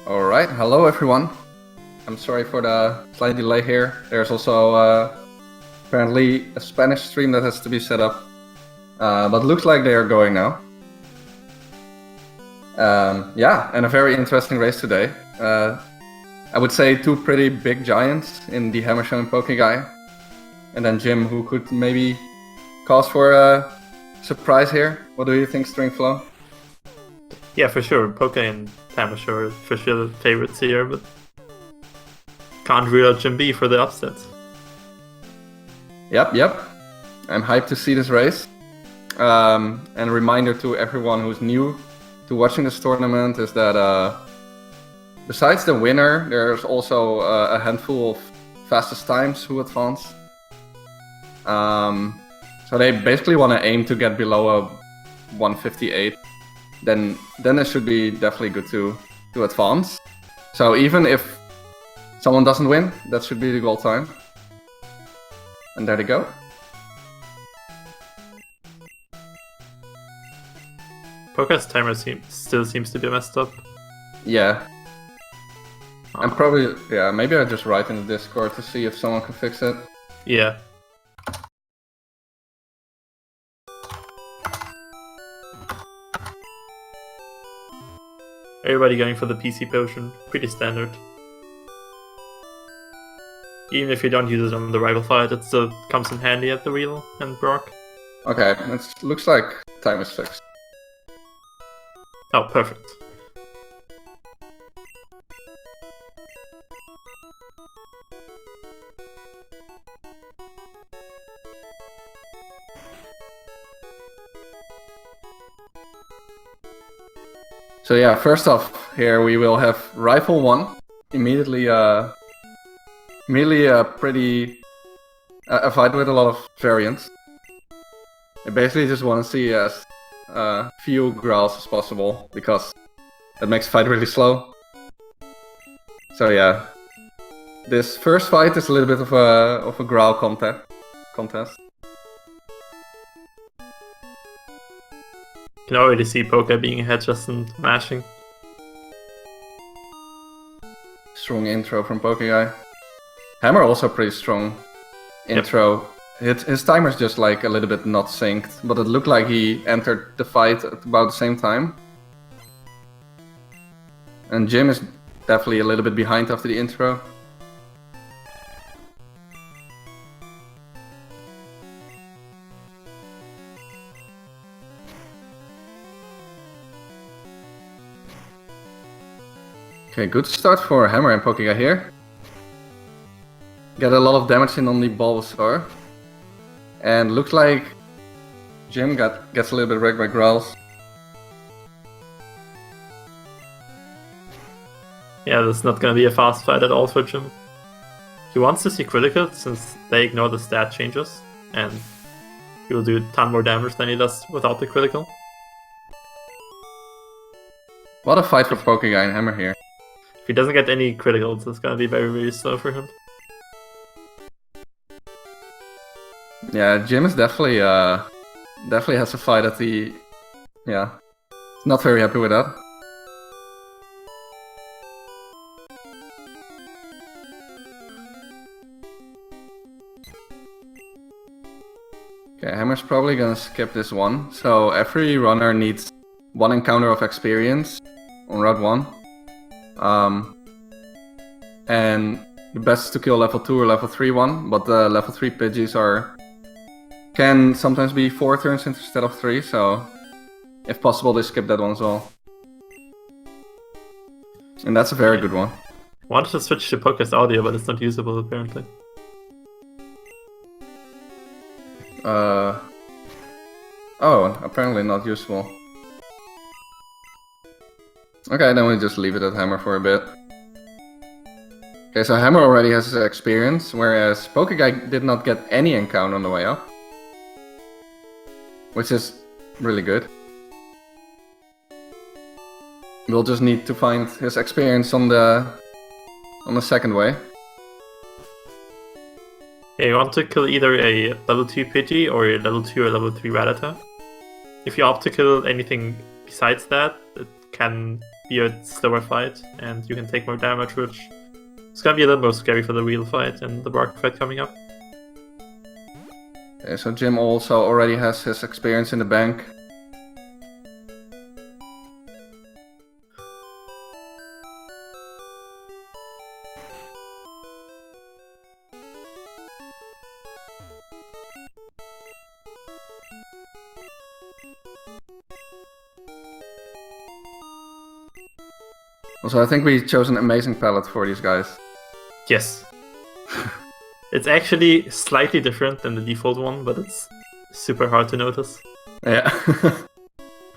Alright, hello everyone. I'm sorry for the slight delay here. There's also apparently a Spanish stream that has to be set up. But looks like they are going now. Yeah, and a very interesting race today. I would say two pretty big giants in the TehHammerShow and pokeguy. And then JimB, who could maybe cause for a surprise here. What do you think, Stringflow? Yeah, for sure. Poke and TehHammerShow are for sure the favorites here, but can't rule out JimB for the upsets. Yep. I'm hyped to see this race. And a reminder to everyone who's new to watching this tournament is that besides the winner, there's also a handful of fastest times who advance. So they basically want to aim to get below a 158. Then it should be definitely good to advance. So even if someone doesn't win, that should be the goal time. And there they go. Poke's timer still seems to be messed up. Yeah. I'm probably, maybe I just write in the Discord to see if someone can fix it. Yeah. Everybody going for the PC potion, pretty standard. Even if you don't use it on the rival fight, it still comes in handy at the wheel and Brock. Okay, it looks like time is fixed. Oh, perfect. So yeah, first off, here we will have Rifle 1. Immediately a fight with a lot of variants. I basically just want to see as few growls as possible, because that makes the fight really slow. So yeah, this first fight is a little bit of a growl contest. You can already see Poke being ahead just in mashing. Strong intro from pokeguy. Hammer also pretty strong intro. Yep. His timer's just like a little bit not synced, but it looked like he entered the fight at about the same time. And JimB is definitely a little bit behind after the intro. Okay, good start for Hammer and pokeguy here. Get a lot of damage in on the Bulbasaur. And looks like JimB gets a little bit wrecked by growls. Yeah, this is not gonna be a fast fight at all for JimB. He wants to see critical since they ignore the stat changes, and he will do a ton more damage than he does without the critical. What a fight for pokeguy and Hammer here. If he doesn't get any criticals, it's gonna be very, very slow for him. Yeah, JimB is definitely has a fight at the... Yeah, not very happy with that. Okay, Hammer's probably gonna skip this one. So every runner needs one encounter of experience on Route 1. And the best is to kill level 2 or level 3 one, but the level 3 Pidgeys can sometimes be 4 turns instead of 3, so if possible they skip that one as well. And that's a very good one. Wanted to switch to Poke's audio, but it's not usable apparently. Oh, apparently not useful. Okay, then we just leave it at Hammer for a bit. Okay, so Hammer already has his experience, whereas pokeguy did not get any encounter on the way up. Which is really good. We'll just need to find his experience on the second way. Yeah, you want to kill either a level 2 Pidgey or a level 2 or level 3 Rattata. If you opt to kill anything besides that, it can be a slower fight, and you can take more damage, which is gonna be a little more scary for the real fight and the bark fight coming up. Okay, so Jim also already has his experience in the bank. Also, I think we chose an amazing palette for these guys. Yes. It's actually slightly different than the default one, but it's super hard to notice. Yeah.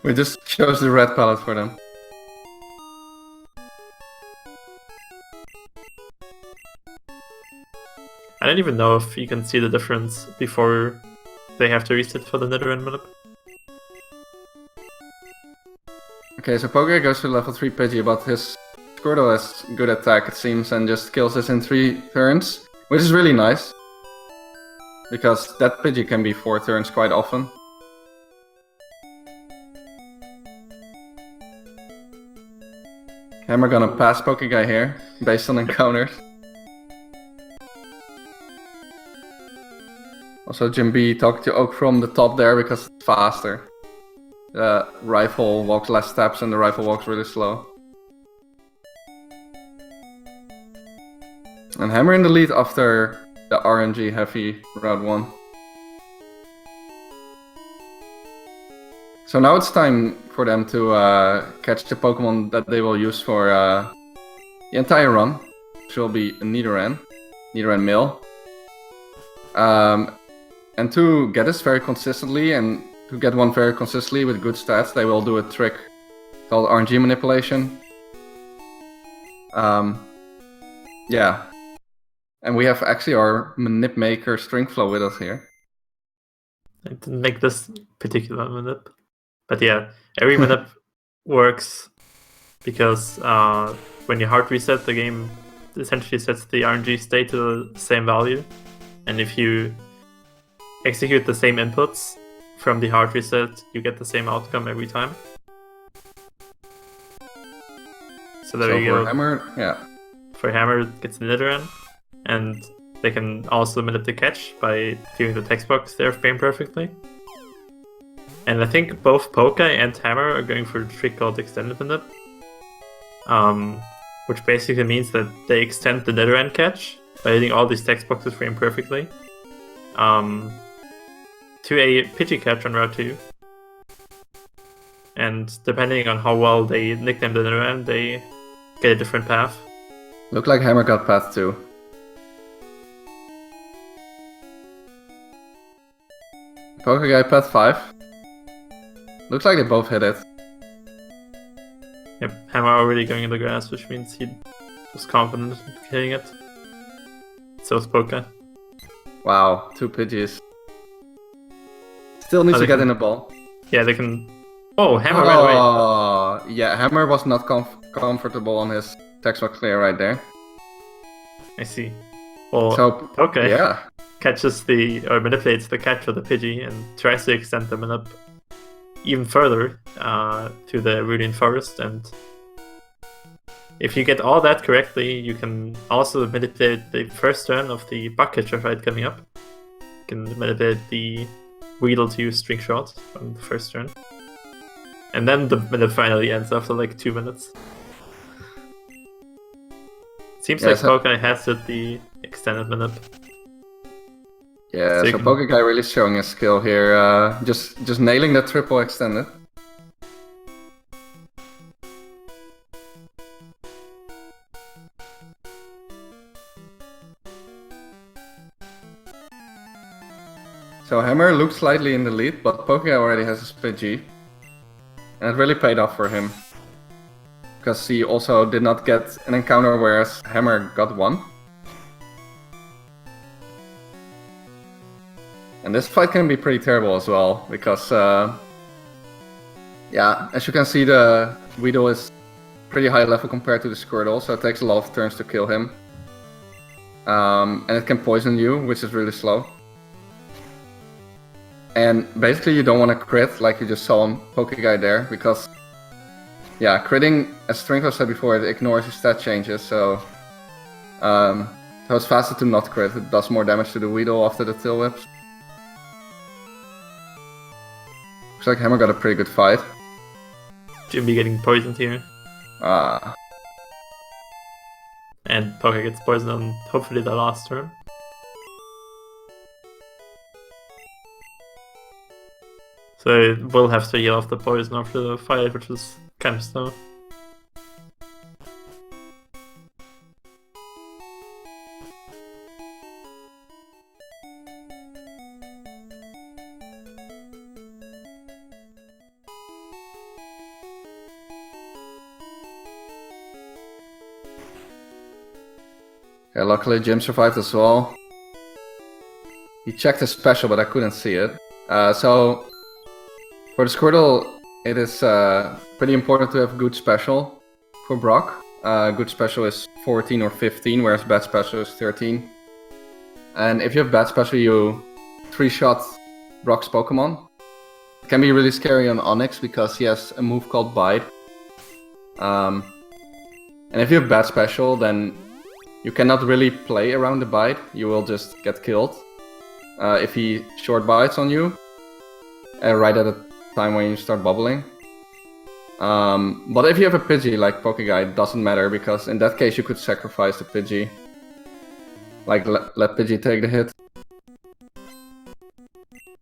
We just chose the red palette for them. I don't even know if you can see the difference before they have to reset for the Nether Envelope. Okay, so Pokeguy goes to level 3 Pidgey, but his Squirtle has good attack, it seems, and just kills us in 3 turns, which is really nice. Because that Pidgey can be 4 turns quite often. Hammer gonna pass Pokeguy here, based on encounters. Also JimB talked to Oak from the top there because it's faster. The rifle walks less steps and the rifle walks really slow. And Hammer in the lead after the RNG heavy round 1. So now it's time for them to catch the Pokemon that they will use for the entire run, which will be a Nidoran male. And to get this very consistently, and to get one very consistently with good stats, they will do a trick called RNG manipulation. Yeah. And we have actually our manip maker Stringflow with us here. I didn't make this particular manip. But yeah, every manip works because when you hard reset, the game essentially sets the RNG state to the same value. And if you execute the same inputs from the hard reset, you get the same outcome every time. So there you go. For Hammer, yeah. For Hammer, it gets the Nidoran, and they can also limit the catch by viewing the text box there frame perfectly. And I think both Pokeguy and Hammer are going for a trick called Extended Manip, which basically means that they extend the Nidoran catch by hitting all these text boxes frame perfectly to a Pidgey catch on Route 2. And depending on how well they nickname the Nidoran, they get a different path. Look like Hammer got path 2. Pokeguy path 5. Looks like they both hit it. Yep, Hammer already going in the grass, which means he was confident in hitting it. So is Pokeguy. Wow, 2 Pidgeys. Still needs to get in the ball. Yeah, they can... Oh, Hammer right away. Oh, yeah, Hammer was not comfortable on his text box clear right there. I see. Well, so, okay. Yeah. Catches or manipulates the catch of the Pidgey and tries to extend them up even further to the Runian Forest. And if you get all that correctly, you can also manipulate the first turn of the Bug Catcher fight coming up. You can manipulate the Weedle to use String Shot on the first turn. And then the minute finally ends after like 2 minutes. Seems like Pokeguy has hit the extended minute. Yeah, so Pokeguy really showing his skill here, just nailing that triple extended. So Hammer looks slightly in the lead, but Pokeguy already has a Pidgey. And it really paid off for him. Because he also did not get an encounter, whereas Hammer got one. And this fight can be pretty terrible as well, because yeah, as you can see, the Weedle is pretty high level compared to the Squirtle, so it takes a lot of turns to kill him. And it can poison you, which is really slow. And basically you don't want to crit like you just saw on Pokeguy there, because yeah, critting as Strinkler said before, it ignores your stat changes, so it's faster to not crit. It does more damage to the Weedle after the tail whips. Looks like Hammer got a pretty good fight. JimB getting poisoned here. And Poke gets poisoned on hopefully the last turn. So it will have to heal off the poison after the fight, which is kind of slow. Yeah, luckily JimB survived as well. He checked his special, but I couldn't see it. So for the Squirtle, it is pretty important to have good special for Brock. Good special is 14 or 15, whereas bad special is 13. And if you have bad special, you 3-shot Brock's Pokemon. It can be really scary on Onix because he has a move called Bite. And if you have bad special, then you cannot really play around the Bite. You will just get killed if he short bites on you right at the time when you start bubbling. But if you have a Pidgey like pokeguy, it doesn't matter because in that case you could sacrifice the Pidgey. Like let Pidgey take the hit.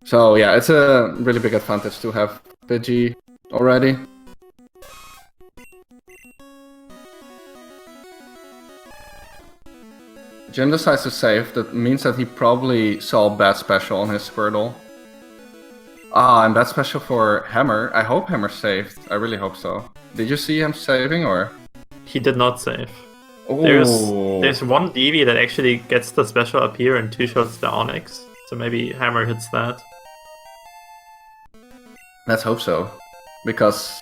So yeah, it's a really big advantage to have Pidgey already. JimB decides to save. That means that he probably saw bad special on his Squirtle. And bad special for Hammer. I hope Hammer saved. I really hope so. Did you see him saving or? He did not save. Ooh. There's one DV that actually gets the special up here and 2-shots the Onix. So maybe Hammer hits that. Let's hope so. Because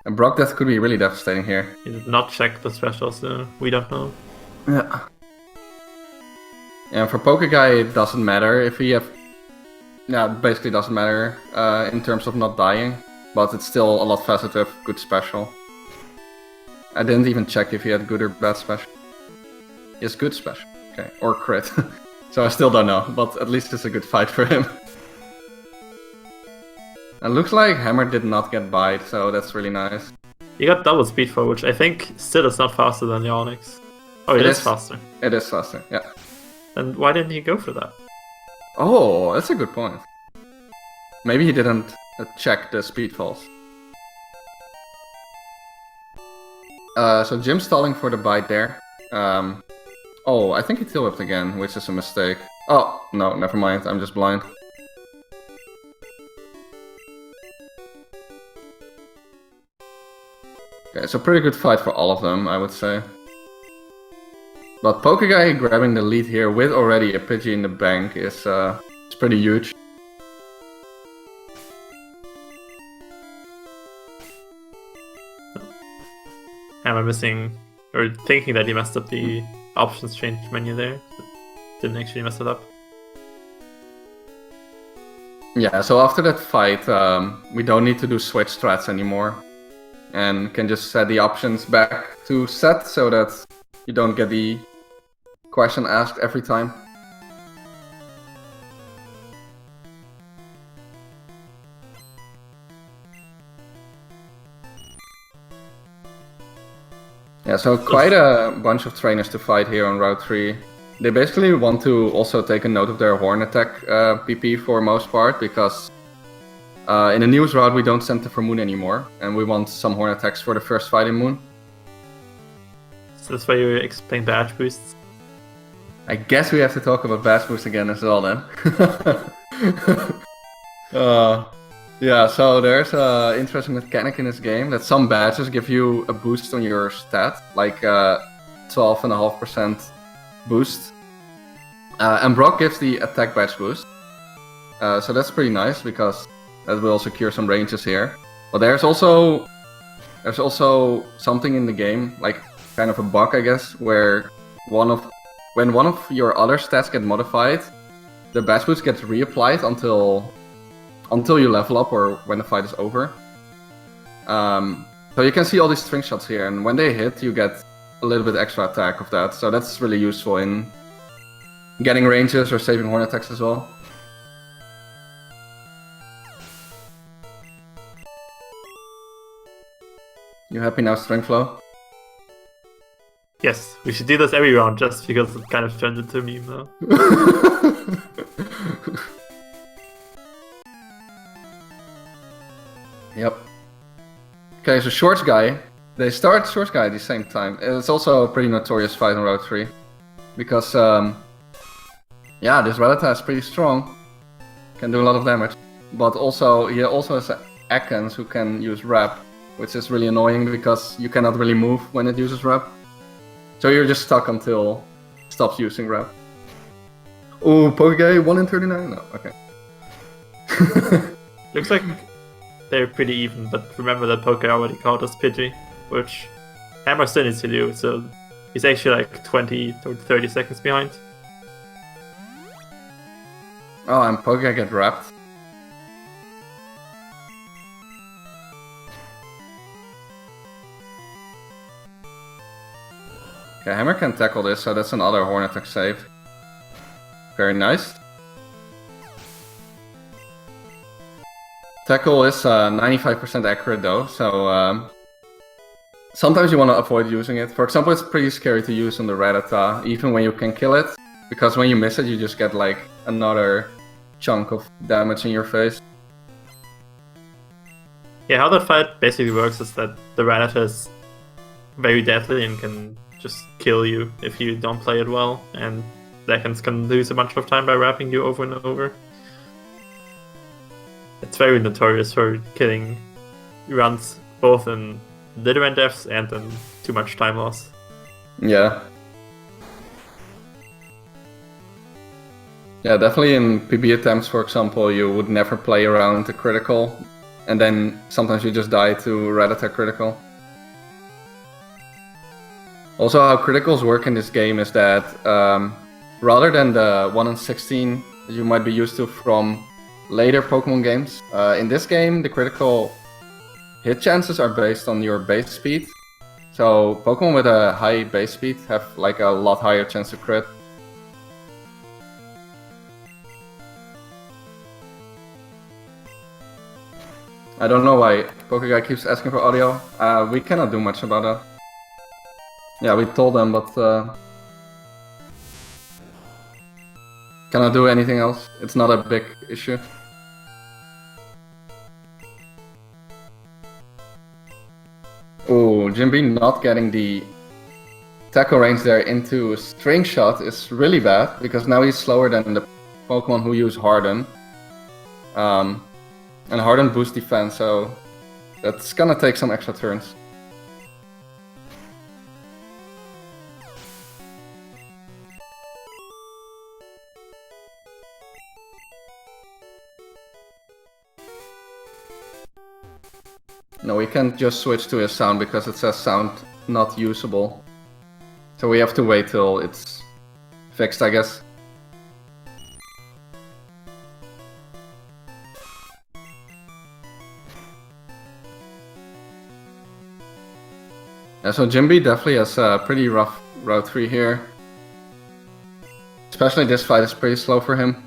Brock Death could be really devastating here. He did not check the special, so we don't know. Yeah. Yeah, for pokeguy it doesn't matter if he have... Yeah, it basically doesn't matter in terms of not dying. But it's still a lot faster to have good special. I didn't even check if he had good or bad special. He has good special. Okay, or crit. So I still don't know, but at least it's a good fight for him. It looks like Hammer did not get Bite, so that's really nice. He got double speed for, which I think still is not faster than the Onix. Oh, it is faster. It is faster, yeah. Then why didn't he go for that? Oh, that's a good point. Maybe he didn't check the speed falls. So JimB stalling for the Bite there. Oh, I think he tail whipped again, which is a mistake. Oh, no, never mind, I'm just blind. Okay, it's a pretty good fight for all of them, I would say. But Pokeguy grabbing the lead here with already a Pidgey in the bank is pretty huge. Hammer missing, or thinking that he messed up the options change menu there. Didn't actually mess it up. Yeah, so after that fight, we don't need to do switch strats anymore. And can just set the options back to set so that you don't get the question asked every time. Yeah, so quite a bunch of trainers to fight here on Route 3. They basically want to also take a note of their Horn Attack PP for most part, because in the News route we don't center for Moon anymore, and we want some Horn Attacks for the first fight in Moon. So that's why you explain badge boosts? I guess we have to talk about badge boost again as well then. Yeah, so there's an interesting mechanic in this game that some badges give you a boost on your stat, like 12.5% boost. And Brock gives the attack badge boost. So that's pretty nice because that will secure some ranges here. But there's also something in the game, like kind of a bug I guess, where when one of your other stats get modified, the badge boost gets reapplied until you level up or when the fight is over. So So you can see all these string shots here, and when they hit, you get a little bit extra attack of that. So that's really useful in getting ranges or saving horn attacks as well. You happy now, string flow? Yes, we should do this every round just because it kind of turned into a meme now. Yep. Okay, so Shorts Guy. They start Shorts Guy at the same time. It's also a pretty notorious fight on Route 3. Because, yeah, this Rattata is pretty strong. Can do a lot of damage. But also, he also has Ekans who can use Wrap, which is really annoying because you cannot really move when it uses Wrap. So you're just stuck until it stops using Wrap. Oh, pokeguy 1 in 39? No, okay. Looks like they're pretty even, but remember that pokeguy already caught us Pidgey, which Hammer still needs to do, so he's actually like 20 or 30 seconds behind. Oh, and pokeguy get wrapped. Okay, Hammer can tackle this, so that's another horn attack save. Very nice. Tackle is 95% accurate though, so sometimes you want to avoid using it. For example, it's pretty scary to use on the Rattata, even when you can kill it, because when you miss it, you just get like another chunk of damage in your face. Yeah, how that fight basically works is that the Rattata is very deadly and can just kill you if you don't play it well, and Ekans can lose a bunch of time by wrapping you over and over. It's very notorious for killing runs both in little end deaths and in too much time loss. Yeah. Yeah, definitely in PB attempts, for example, you would never play around the critical, and then sometimes you just die to Rattata critical. Also, how criticals work in this game is that rather than the 1 in 16 that you might be used to from later Pokemon games, in this game the critical hit chances are based on your base speed. So Pokemon with a high base speed have like a lot higher chance to crit. I don't know why pokeguy keeps asking for audio. We cannot do much about that. Yeah, we told them, but cannot do anything else. It's not a big issue. Oh, JimB not getting the tackle range there into string shot is really bad, because now he's slower than the Pokemon who use Harden. And Harden boosts defense, so that's gonna take some extra turns. No, we can't just switch to his sound because it says sound not usable. So we have to wait till it's fixed, I guess. Yeah, so JimB definitely has a pretty rough Route 3 here. Especially this fight is pretty slow for him.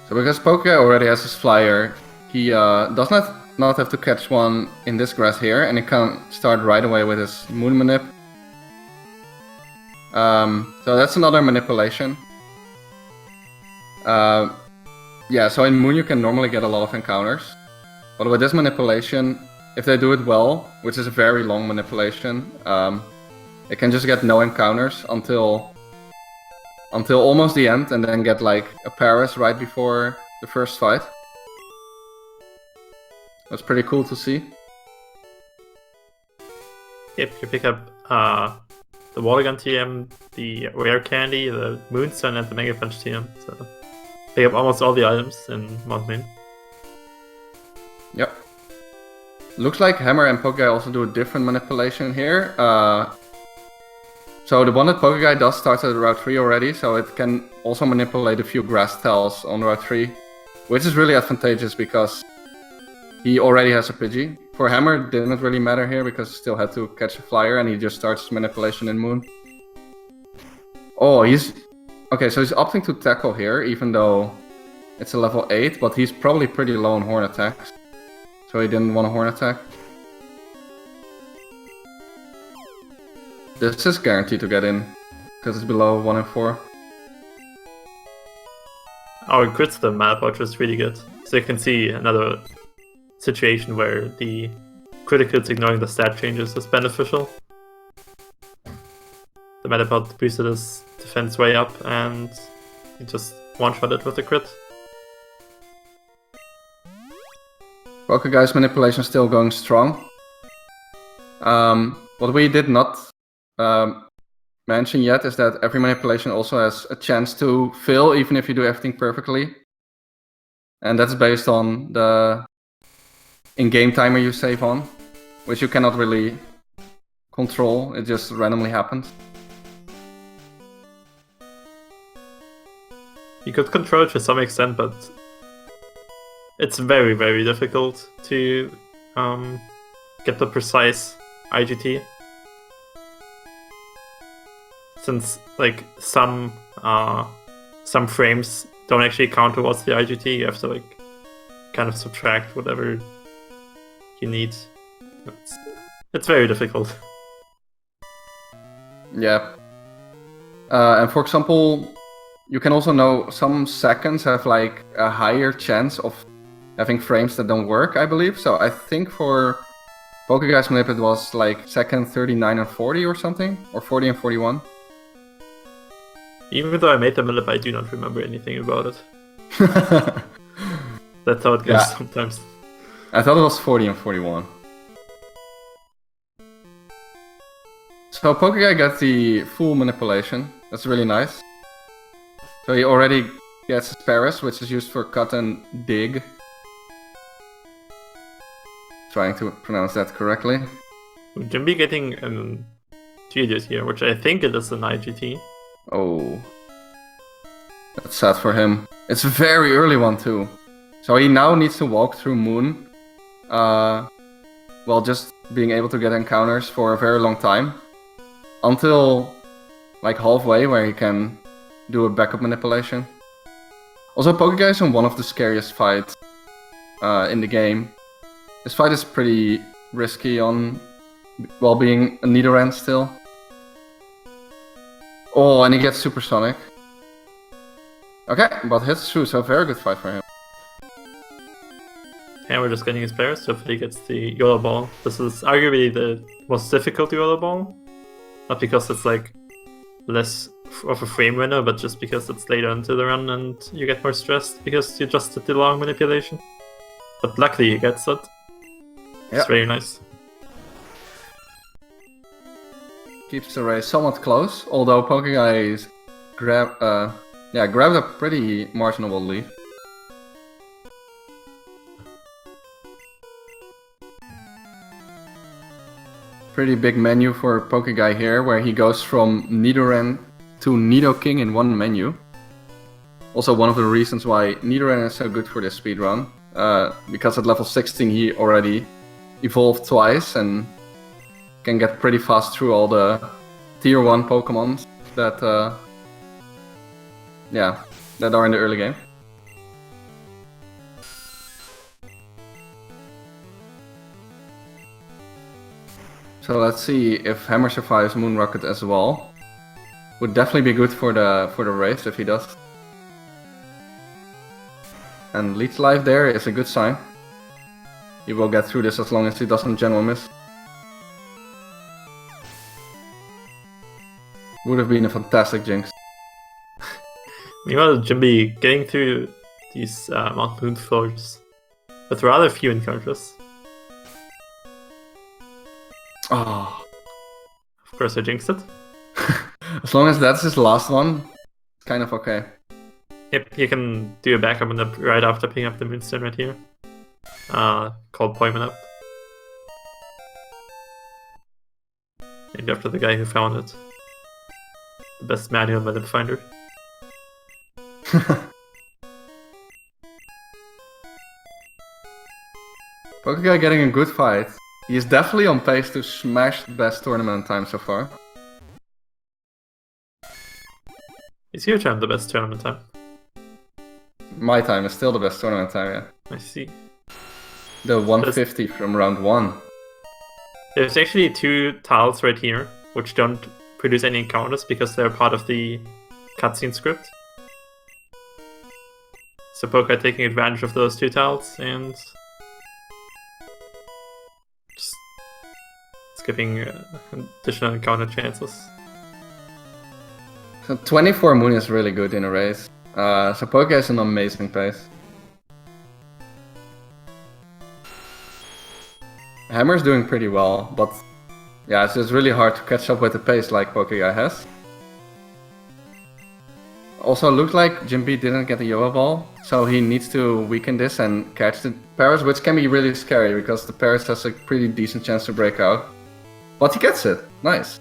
So because Pokeguy already has his flyer, he does not have to catch one in this grass here, and he can start right away with his Moon Manip. So that's another manipulation. Yeah, so in Moon you can normally get a lot of encounters, but with this manipulation, if they do it well, which is a very long manipulation, it can just get no encounters until almost the end, and then get like a Paris right before the first fight. That's pretty cool to see. If you pick up the Water Gun TM, the Rare Candy, the Moonstone, and the Mega Punch TM, so pick up almost all the items in Mount Moon. Yep. Looks like Hammer and Pokeguy also do a different manipulation here. So the one that pokeguy does starts at Route 3 already, so it can also manipulate a few grass tails on Route 3, which is really advantageous because he already has a Pidgey. For Hammer, it didn't really matter here because he still had to catch a flyer and he just starts manipulation in Moon. Oh, okay, so he's opting to tackle here, even though it's a level 8, but he's probably pretty low on horn attacks. So he didn't want a horn attack. This is guaranteed to get in, because it's below 1 and 4. Our crits the map, which was really good. So you can see another situation where the criticals ignoring the stat changes is beneficial. The Metapod boosted his defense way up and he just one-shot it with a crit. Pokeguy's manipulation is still going strong. What we did not mention yet is that every manipulation also has a chance to fail even if you do everything perfectly. And that's based on the in-game timer you save on, which you cannot really control, it just randomly happens. You could control it to some extent, but it's very, very difficult to get the precise IGT. Since like some frames don't actually count towards the IGT, you have to like kind of subtract whatever you need. It's very difficult. Yeah. And for example, you can also know some seconds have like a higher chance of having frames that don't work, I believe. So I think for Pokeguy's Manip it was like second 39 and 40 or something, or 40 and 41. Even though I made the Manip, I do not remember anything about it. That's how it goes sometimes. I thought it was 40 and 41. So Pokeguy got the full manipulation. That's really nice. So he already gets Paris, which is used for cut and dig. Trying to pronounce that correctly. JimB getting an Geodude here, which I think it is an IGT. Oh. That's sad for him. It's a very early one too. So he now needs to walk through Moon. While just being able to get encounters for a very long time. Until like halfway where he can do a backup manipulation. Also, Pokeguy is in one of the scariest fights in the game. This fight is pretty risky while being a Nidoran still. Oh, and he gets Supersonic. Okay, but hits through, so very good fight for him. And we're just getting his Paris, so hopefully he gets the YOLO Ball. This is arguably the most difficult YOLO Ball. Not because it's like less of a frame winner, but just because it's later into the run and you get more stressed because you just did the long manipulation. But luckily he gets it. It's very nice. Keeps the race somewhat close, although Pokeguy grabbed a pretty marginal lead. Pretty big menu for Pokeguy here, where he goes from Nidoran to Nidoking in one menu. Also one of the reasons why Nidoran is so good for this speedrun. Because at level 16 he already evolved twice and can get pretty fast through all the tier 1 Pokemon that are in the early game. So let's see if Hammer survives Moon Rocket as well. Would definitely be good for the race if he does. And Leech Life there is a good sign. He will get through this as long as he doesn't general miss. Would have been a fantastic Jinx. Meanwhile, JimB getting through these Mount Moon floors with rather few encounters. Oh. Of course I jinxed it. As long as that's his last one, it's kind of okay. Yep, you can do a backup right after picking up the Moonstone right here. Called Poiment Up. Named after the guy who found it. the best manual map finder. Pokeguy getting a good fight. He is definitely on pace to smash the best tournament time so far. Is your time the best tournament time? My time is still the best tournament time, yeah. I see. The 150 from round 1. There's actually 2 tiles right here, which don't produce any encounters because they're part of the cutscene script. So Pokeguy taking advantage of those 2 tiles and just skipping additional encounter chances. So 24 Moon is really good in a race. So Pokeguy is an amazing pace. Hammer's doing pretty well, but yeah, it's just really hard to catch up with the pace like Pokeguy has. Also, looks like JimB didn't get the Yoa Ball, so he needs to weaken this and catch the Paris, which can be really scary because the Paris has a pretty decent chance to break out. But he gets it. Nice.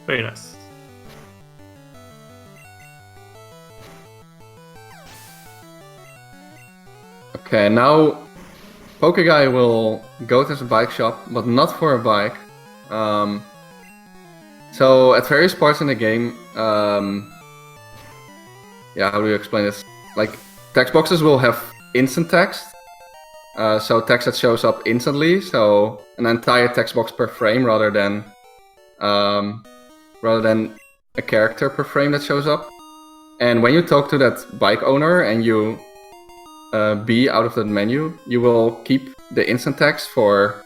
Very nice. Okay, now Pokeguy will go to the bike shop, but not for a bike. So at various parts in the game, yeah, how do you explain this? Like, text boxes will have instant text. So text that shows up instantly, so an entire text box per frame rather than a character per frame that shows up. And when you talk to that bike owner and you be out of that menu, you will keep the instant text for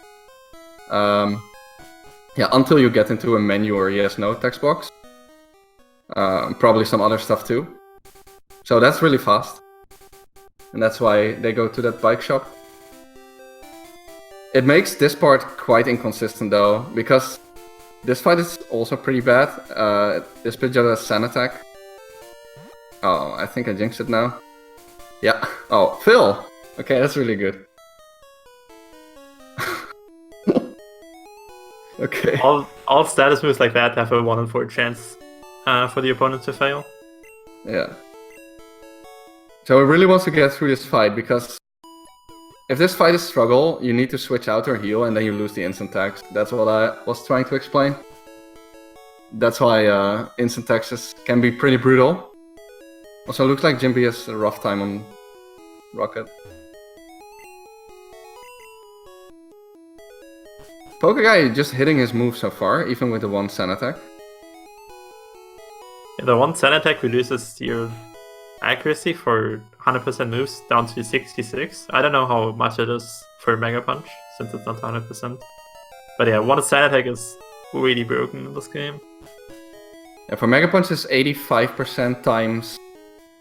until you get into a menu or yes/no text box. Probably some other stuff too. So that's really fast, and that's why they go to that bike shop. It makes this part quite inconsistent though, because this fight is also pretty bad. This pitch has a Sand attack. Oh, I think I jinxed it now. Yeah. Oh, Phil! Okay, that's really good. Okay. All status moves like that have a 1 in 4 chance for the opponent to fail. Yeah. So he really wants to get through this fight, because if this fight is struggle, you need to switch out or heal and then you lose the instant text. That's what I was trying to explain. That's why instant texts can be pretty brutal. Also, looks like JimB has a rough time on Rocket. Pokeguy just hitting his move so far, even with the 1 Sand attack. Yeah, the 1 Sand attack reduces your accuracy for 100% moves down to 66. I don't know how much it is for Mega Punch, since it's not 100%. But yeah, 1 Sand attack is really broken in this game. Yeah, for Mega Punch is 85% times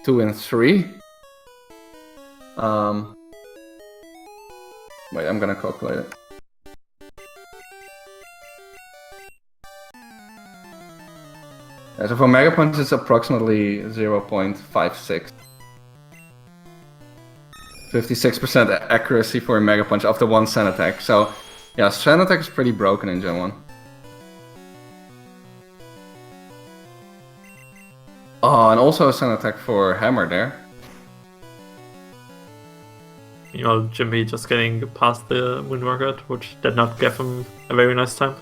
2 and 3. Wait, I'm gonna calculate it. Yeah, so for Mega Punch it's approximately 0.56. 56% accuracy for a Mega Punch after 1 Sand attack. So yeah, Sand attack is pretty broken in Gen 1. Oh, and also a Sand attack for Hammer there. You know, JimB just getting past the Moon Worldrecord, which did not give him a very nice time.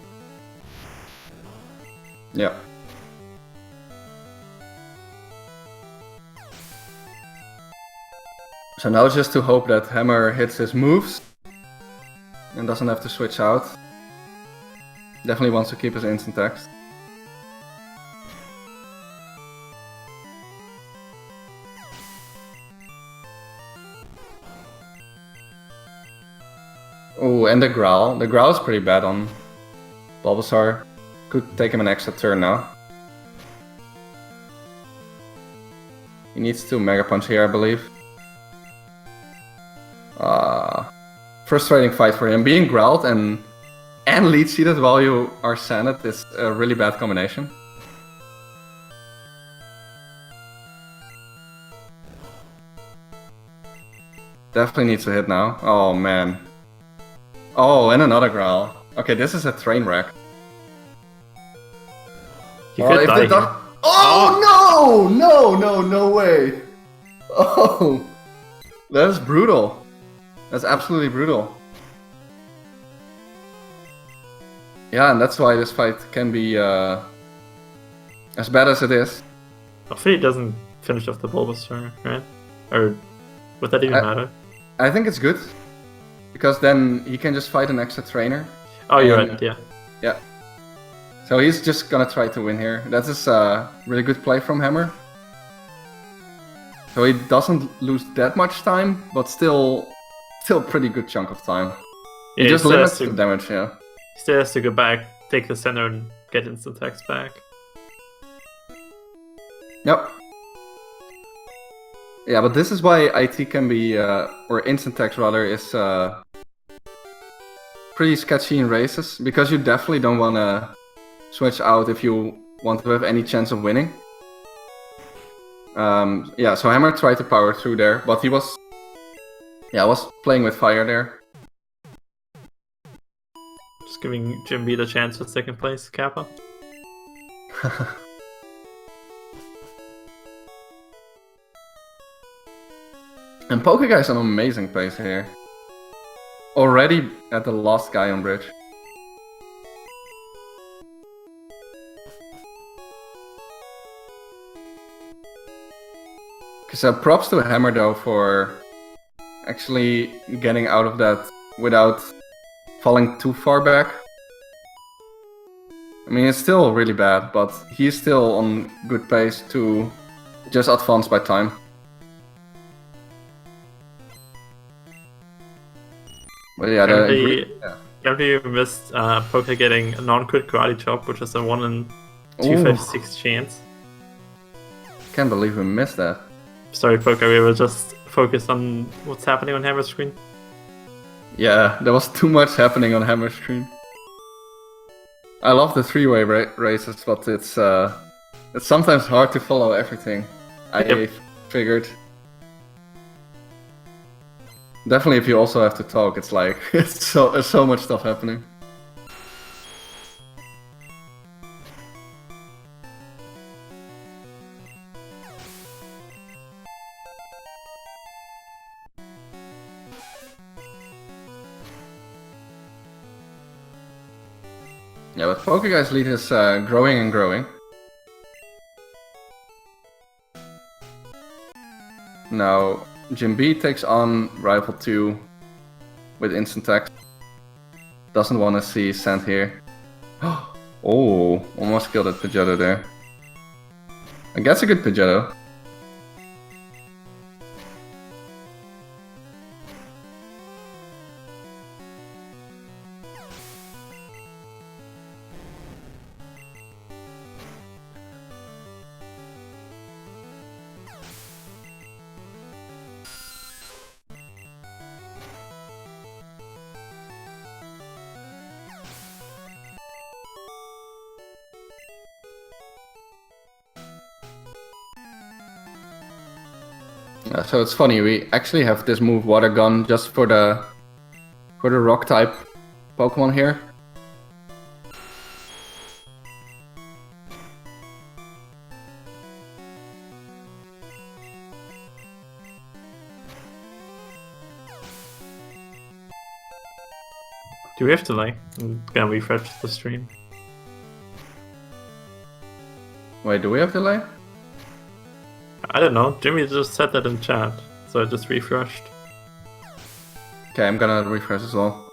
Yeah. So now it's just to hope that Hammer hits his moves and doesn't have to switch out. Definitely wants to keep his instant text. Oh, and the Growl. The Growl is pretty bad on Bulbasaur. Could take him an extra turn now. He needs to Mega Punch here, I believe. Frustrating fight for him. Being growled and lead seated while you are sanded is a really bad combination. Definitely needs to hit now. Oh man. Oh, and another growl. Okay, this is a train wreck. You could die here. Oh! Oh no! No way! Oh, that is brutal. That's absolutely brutal. Yeah, and that's why this fight can be as bad as it is. Hopefully, it doesn't finish off the Bulbasaur, right? Or would that even matter? I think it's good because then he can just fight an extra trainer. Oh, you're right. Yeah. Yeah. So he's just gonna try to win here. That is a really good play from Hammer. So he doesn't lose that much time, but still pretty good chunk of time. He just limits the damage, yeah. He still has to go back, take the center, and get instant attacks back. Yep. Yeah, but this is why IT can be, or instant attacks rather, is pretty sketchy in races, because you definitely don't want to switch out if you want to have any chance of winning. Yeah, so Hammer tried to power through there, but he was playing with fire there. Just giving JimB the chance for second place, Kappa. And Pokeguy's an amazing pace here. Already at the last guy on bridge. So props to Hammer though for actually getting out of that without falling too far back. I mean, it's still really bad, but he's still on good pace to just advance by time. But yeah, you missed Poke getting a non-crit karate chop, which is a 1 in 256 chance. Can't believe we missed that. Sorry, Poke, we were just focused on what's happening on Hammer's screen. Yeah, there was too much happening on Hammer's screen. I love the three-way races, but it's sometimes hard to follow everything. I figured. Definitely, if you also have to talk, it's like there's so much stuff happening. Yeah, but Pokeguy's lead is growing and growing. Now, JimB takes on Rival 2 with instant attack. Doesn't want to see Sand here. Oh, almost killed that Pidgeotto there. I guess a good Pidgeotto. So it's funny, we actually have this move Water Gun just for the rock type Pokemon here. Do we have to like? I'm gonna refresh the stream. Wait, do we have delay? I don't know. Jimmy just said that in chat, so I just refreshed. Okay, I'm gonna refresh as well.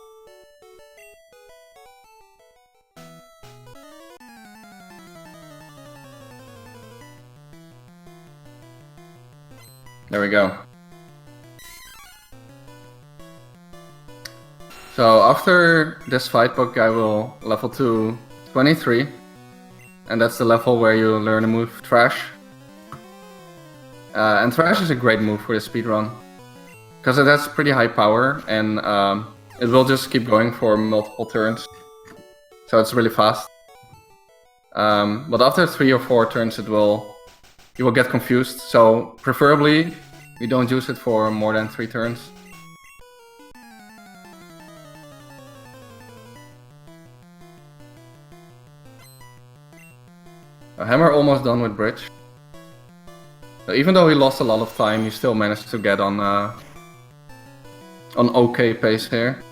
There we go. So after this fight, Pokeguy will level to 23. And that's the level where you learn the move Trash. And Trash is a great move for the speedrun. Because it has pretty high power and it will just keep going for multiple turns. So it's really fast. But after 3 or 4 turns you will get confused. So preferably you don't use it for more than 3 turns. Hammer almost done with bridge. So even though he lost a lot of time, he still managed to get on okay pace here.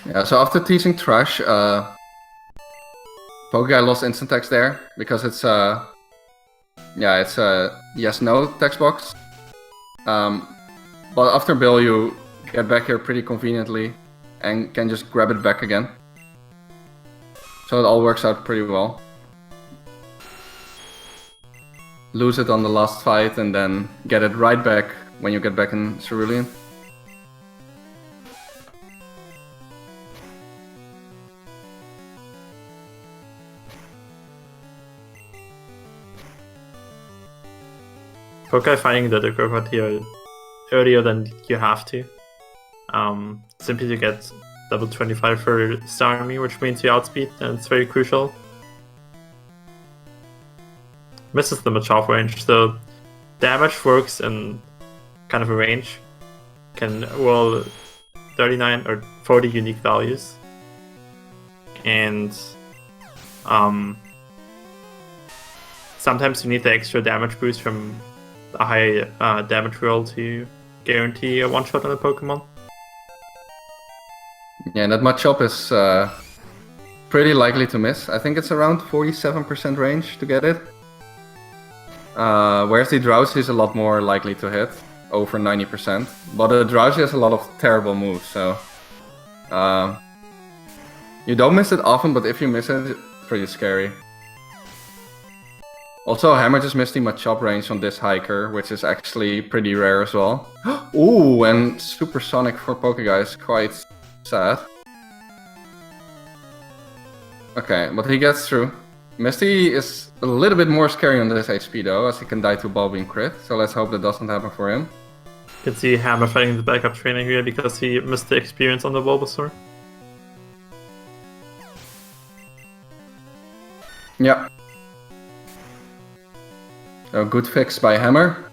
Yeah, so after teaching Trash, Pokeguy lost instant text there because it's a yes/no text box. But after Bill, you get back here pretty conveniently and can just grab it back again. So it all works out pretty well. Lose it on the last fight and then get it right back when you get back in Cerulean. Pokeguy finding the Crocodile here earlier than you have to. Simply to get level 25 for Star Army, which means you outspeed, and it's very crucial. Misses the Machop range, so damage works in kind of a range. Can roll 39 or 40 unique values. And sometimes you need the extra damage boost from a high damage roll to guarantee a one-shot on a Pokemon. Yeah, and that Machop is pretty likely to miss. I think it's around 47% range to get it. Whereas the Drowsy is a lot more likely to hit, over 90%. But the Drowsy has a lot of terrible moves, so you don't miss it often, but if you miss it, it's pretty scary. Also, Hammer just missed the Machop range on this hiker, which is actually pretty rare as well. Ooh, and Supersonic for Pokeguy is quite sad. Okay, but he gets through. Misty is a little bit more scary on this HP though, as he can die to Ball Beam crit, so let's hope that doesn't happen for him. You can see Hammer fighting the backup trainer here because he missed the experience on the Bulbasaur. Yeah. A good fix by Hammer.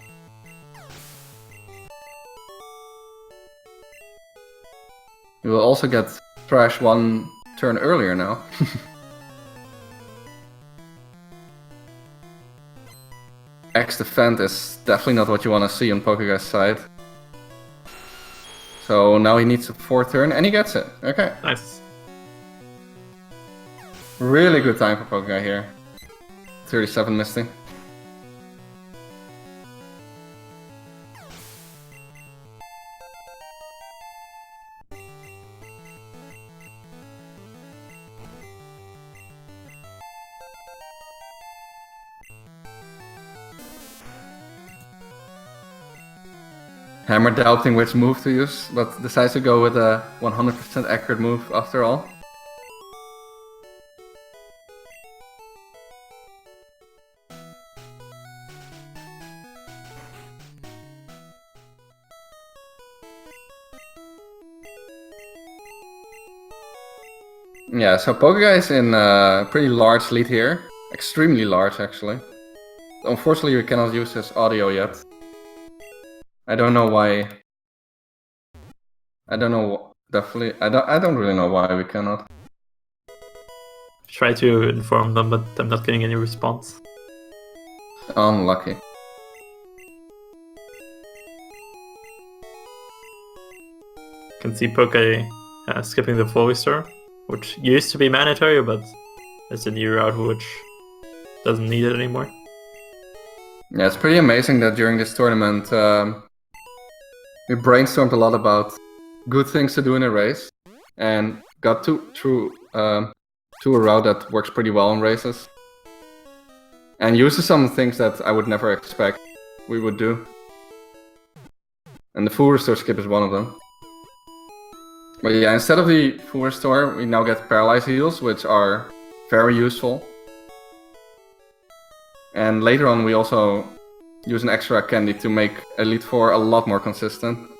We will also get Trash one turn earlier now. X defend is definitely not what you want to see on Pokeguy's side. So now he needs a 4th turn and he gets it. Okay. Nice. Really good time for Pokeguy here. 37 Misty. Hammer doubting which move to use, but decides to go with a 100% accurate move after all. Yeah, so Pokeguy is in a pretty large lead here. Extremely large, actually. Unfortunately, we cannot use his audio yet. I don't know why. I don't know. Definitely, I don't really know why we cannot. Try to inform them, but I'm not getting any response. Unlucky. You can see Poke skipping the Fulvistar, which used to be mandatory, but it's a new route which doesn't need it anymore. Yeah, it's pretty amazing that during this tournament we brainstormed a lot about good things to do in a race and got to a route that works pretty well in races. And uses some things that I would never expect we would do. And the full restore skip is one of them. But yeah, instead of the full restore, we now get paralyze heals, which are very useful. And later on we also use an extra candy to make Elite Four a lot more consistent.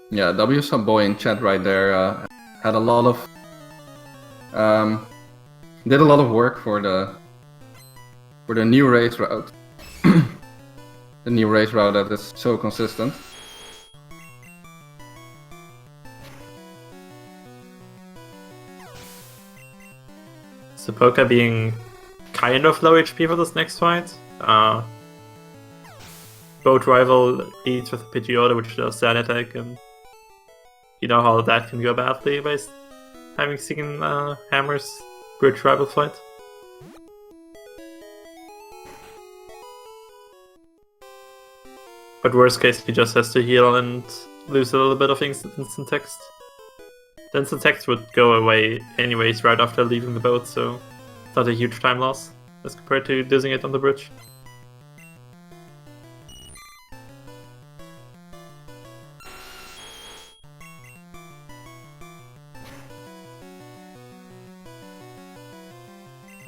Yeah, W Sub Boy in chat right there had a lot of did a lot of work for the new race route. The new race route that is so consistent. So Poke being kind of low HP for this next fight. Boat Rival leads with a Pidgeotto, which does that attack, and you know how that can go badly by having seen Hammer's Bridge Rival fight. But worst case, he just has to heal and lose a little bit of instant text. The instant text would go away anyways right after leaving the boat, so it's not a huge time loss as compared to losing it on the bridge.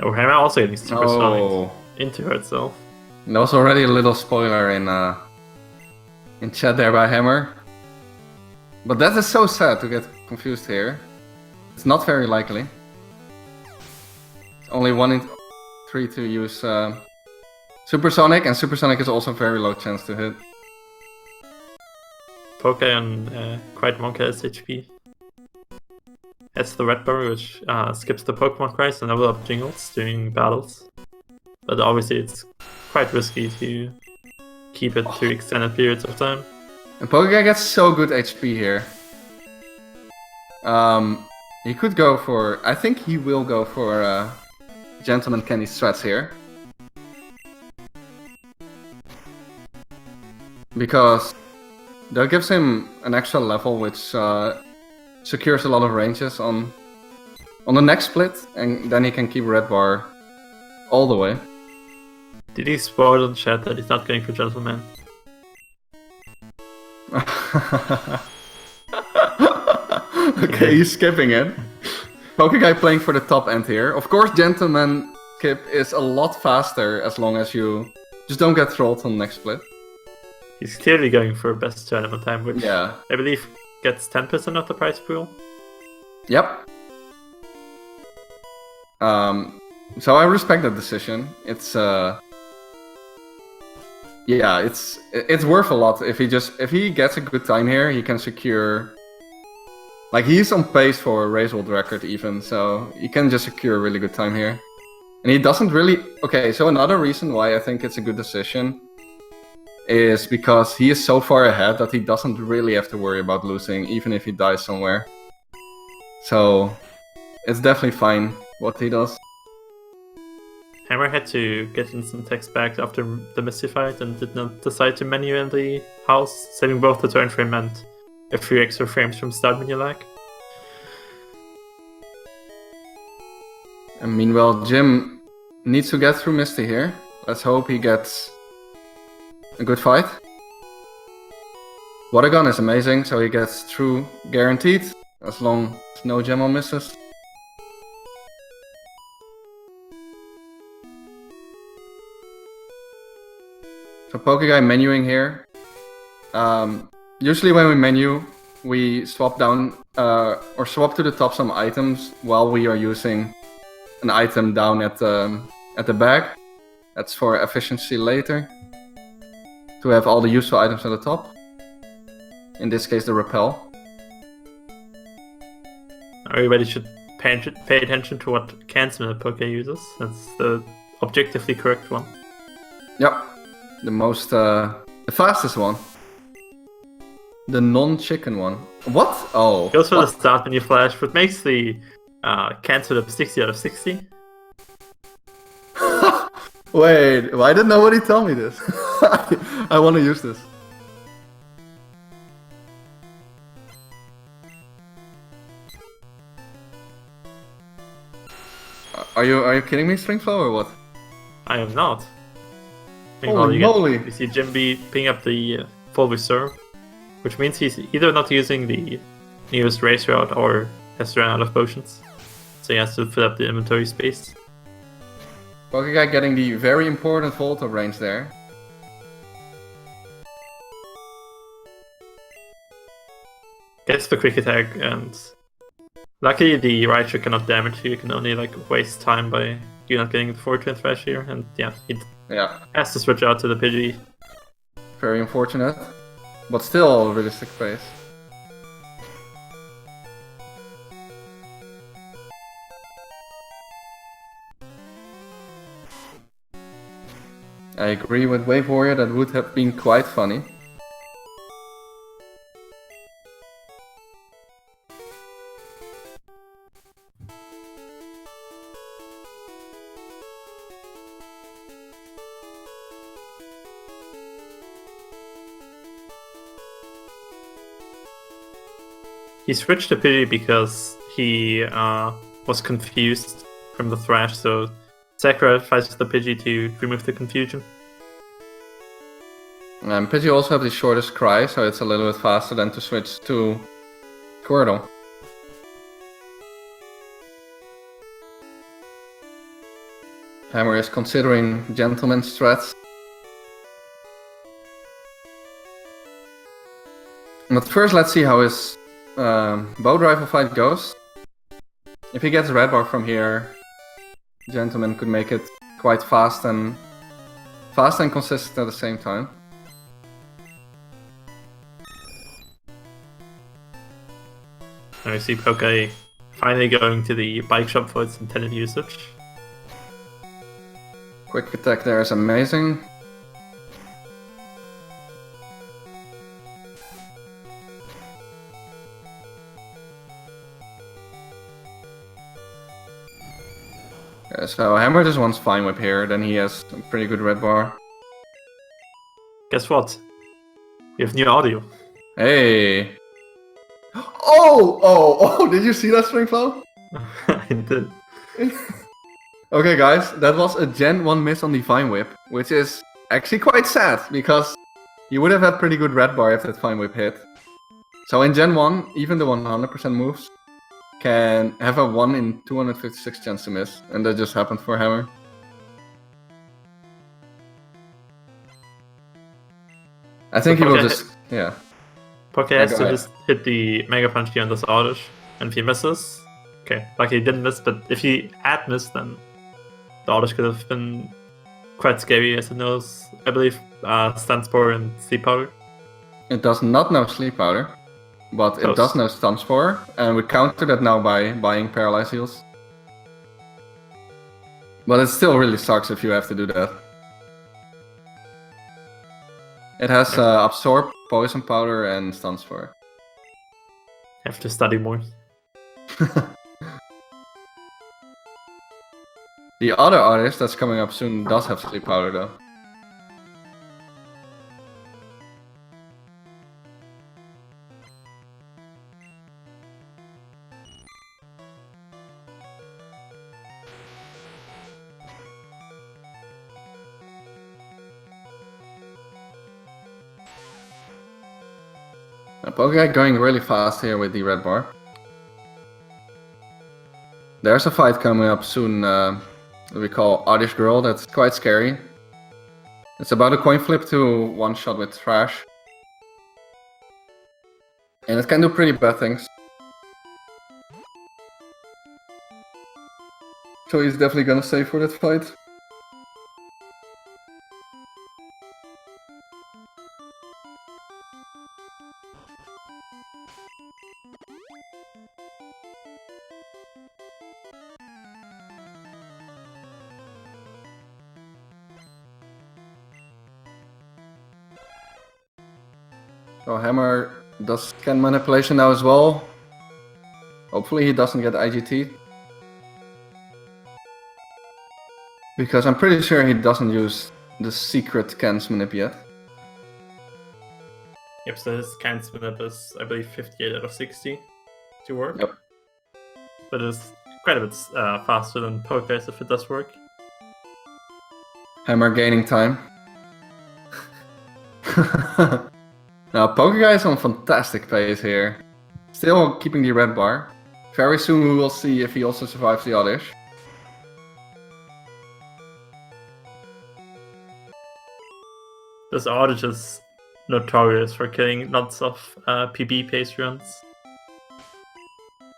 Oh, Hammer also getting supersonic into herself. That was already a little spoiler in chat there by Hammer. But that is so sad to get confused here. It's not very likely. It's only 1 in 3 to use Supersonic, and Supersonic is also very low chance to hit. Poke on quite Monkey has HP. Has the red bar, which skips the Pokemon cries and level up Jingles during battles. But obviously it's quite risky to keep it to extended periods of time. And Pokeguy gets so good HP here. He could go for... I think he will go for Gentleman Candy Strats here. Because that gives him an extra level, which secures a lot of ranges on the next split, and then he can keep red bar all the way. Did he spoil in chat that he's not going for Gentleman? Okay, he's skipping it. Pokeguy playing for the top end here. Of course, Gentleman skip is a lot faster as long as you just don't get trolled on the next split. He's clearly going for best tournament time, which I believe gets 10% of the prize pool. Yep. So I respect that decision. It's it's worth a lot if he gets a good time here. He can secure, like, he's on pace for a race world record even, so he can just secure a really good time here. And he doesn't really... Okay, so another reason why I think it's a good decision is because he is so far ahead that he doesn't really have to worry about losing, even if he dies somewhere. So it's definitely fine what he does. Hammer had to get instant text back after the Misty fight and did not decide to menu in the house, saving both the turn frame and a few extra frames from start menu lag. And meanwhile, Jim needs to get through Misty here. Let's hope he gets a good fight. Water Gun is amazing, so he gets through guaranteed, as long as no Gemma misses. So Pokeguy menuing here. Usually when we menu, we swap down or swap to the top some items while we are using an item down at the bag. That's for efficiency later, to have all the useful items at the top. In this case, the repel. Everybody should pay attention to what cancel Poke uses. That's the objectively correct one. Yep, the fastest one. The non-chicken one. What? Oh. Goes for what? the start menu flash, but makes the cancel up 60 out of 60. Wait, why did nobody tell me this? I want to use this. Are you kidding me, Stringflow, or what? I am not. Holy moly! You see JimB ping up the full reserve, which means he's either not using the newest race route or has run out of potions. So he has to fill up the inventory space. Pokeguy getting the very important Volta range there. Gets the quick attack, and luckily the Raichu cannot damage you. You can only like waste time by you not getting the Fortune Thrash here, and yeah, he has to switch out to the Pidgey. Very unfortunate, but still realistic pace. I agree with Wave Warrior, that would have been quite funny. He switched to Pidgey because he was confused from the Thrash, so sacrificed the Pidgey to remove the confusion. Pidgey also have the shortest cry, so it's a little bit faster than to switch to Squirtle. Hammer is considering gentleman's threats. But first, let's see how his bow rifle fight goes. If he gets red bar from here, Gentleman could make it quite fast and consistent at the same time. Now we see Poke finally going to the bike shop for its intended usage. Quick attack there is amazing. So Hammer just wants Fine Whip here, then he has a pretty good red bar. Guess what? We have new audio. Hey! Oh! Did you see that, Stringflow? I did. Okay guys, that was a Gen 1 miss on the Vine Whip, which is actually quite sad, because you would have had pretty good red bar if that Vine Whip hit. So in Gen 1, even the 100% moves can have a 1 in 256 chance to miss, and that just happened for Hammer. I think he will just... yeah. Poke has to just hit the Mega Punch here on this Oddish, and if he misses... Okay, like he didn't miss, but if he had missed, then the Oddish could have been quite scary, as it knows, I believe, Stun Spore and Sleep Powder. It does not know Sleep Powder, but it does know Stun Spore, and we counter that now by buying Paralyze Heals. But it still really sucks if you have to do that. It has Absorb, Poison Powder, and Stun Spore. Have to study more. The other artist that's coming up soon does have Sleep Powder though. Pokeguy going really fast here with the red bar. There's a fight coming up soon that we call Oddish Girl, that's quite scary. It's about a coin flip to one shot with Thrash. And it can do pretty bad things. So he's definitely gonna save for that fight. So Hammer does scan manipulation now as well. Hopefully he doesn't get IGT. Because I'm pretty sure he doesn't use the secret cans manip yet. Yep, so his cans manip is, I believe, 58 out of 60 to work. Yep. But it's quite a bit faster than Pokeguy's if it does work. Hammer gaining time. Now, Pokeguy is on fantastic pace here. Still keeping the red bar. Very soon we will see if he also survives the oddish. This Oddish is notorious for killing lots of PB pace runs.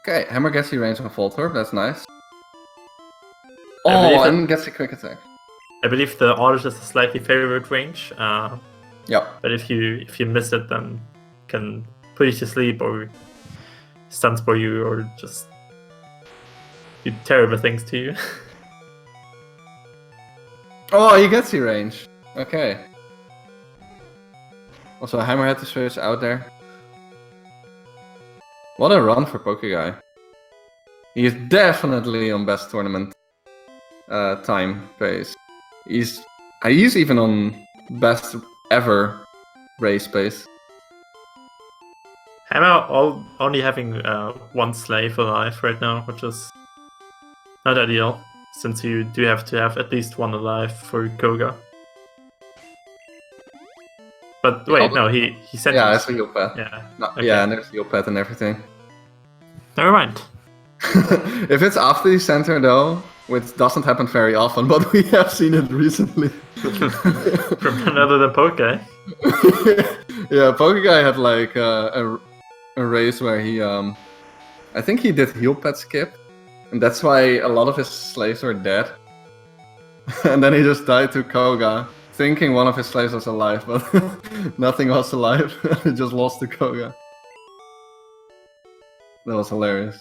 Okay, Hammer gets the range on Voltorb, that's nice. Oh, and gets a quick attack. I believe the Oddish is a slightly favored range. Yep. But if you miss it, then can put you to sleep or stun spore you or just do terrible things to you. Oh, he gets the range. Okay. Also, Hammer had to switch out there. What a run for Pokeguy. He is definitely on best tournament time pace. He's even on best ever race pace. Hammer only having one slave alive right now, which is not ideal, since you do have to have at least one alive for Koga. But wait, no, he sent. Yeah, it's a heal pad. Yeah. No, Okay. Yeah, and there's heal pad and everything. Never mind. If it's after the center though, which doesn't happen very often, but we have seen it recently. From none other than Poke. Yeah, Pokeguy had like a race where he, I think he did heal pad skip, and that's why a lot of his slaves were dead. And then he just died to Koga, thinking one of his slaves was alive, but nothing was alive. He just lost to Koga. That was hilarious.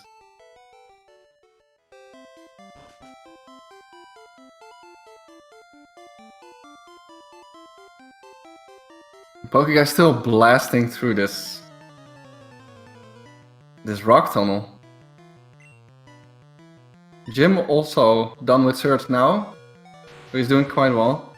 Pokeguy's still blasting through this rock tunnel. JimB also done with Surge now, so he's doing quite well.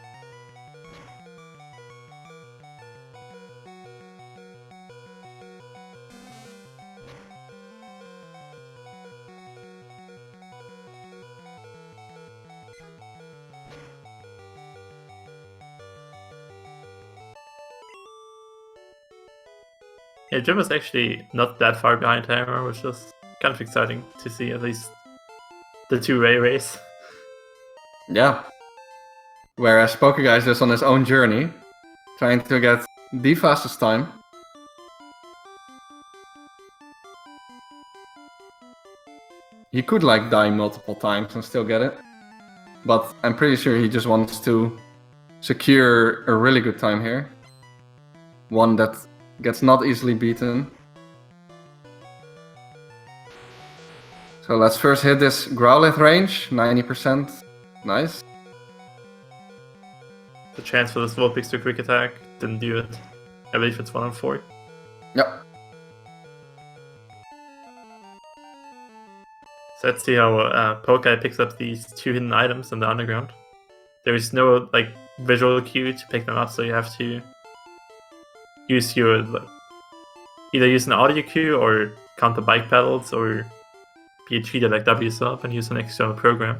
Yeah, Jim is actually not that far behind Hammer, which is kind of exciting to see at least the two-way race. Yeah. Whereas Pokeguy is just on his own journey, trying to get the fastest time. He could like die multiple times and still get it, but I'm pretty sure he just wants to secure a really good time here. One that gets not easily beaten. So let's first hit this Growlithe range, 90%. Nice. The chance for this Vulpix to quick attack didn't do it. I believe it's 1 on 4. Yep. So let's see how Pokeguy picks up these two hidden items in the underground. There is no like visual cue to pick them up, so you have to use your either use an audio cue or count the bike pedals or be treated like WSUP and use an external program.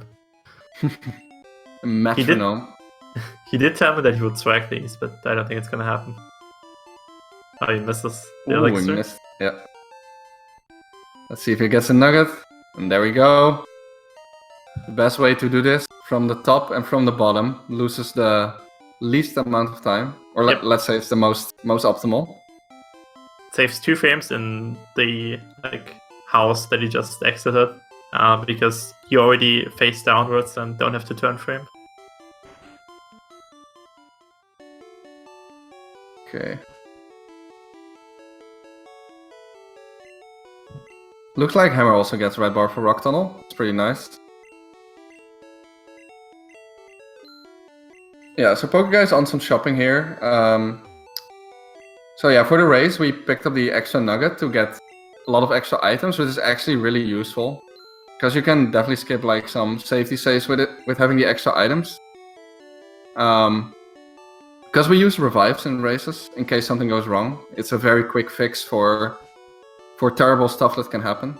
A metronome. He did tell me that he would swag these, but I don't think it's gonna happen. Oh, he misses the Ooh, we elixir. missed. Yeah. Let's see if he gets a nugget. And there we go. The best way to do this, from the top and from the bottom, loses the least amount of time. Or Yep. let's say it's the most optimal. Saves 2 frames in the house that he just exited, because you already face downwards and don't have to turn frame. Okay. Looks like Hammer also gets red bar for Rock Tunnel. It's pretty nice. Yeah, so Pokeguy's on some shopping here. So yeah, for the race, we picked up the extra nugget to get a lot of extra items, which is actually really useful. Because you can definitely skip like some safety saves with it, with having the extra items. Because we use revives in races in case something goes wrong. It's a very quick fix for terrible stuff that can happen.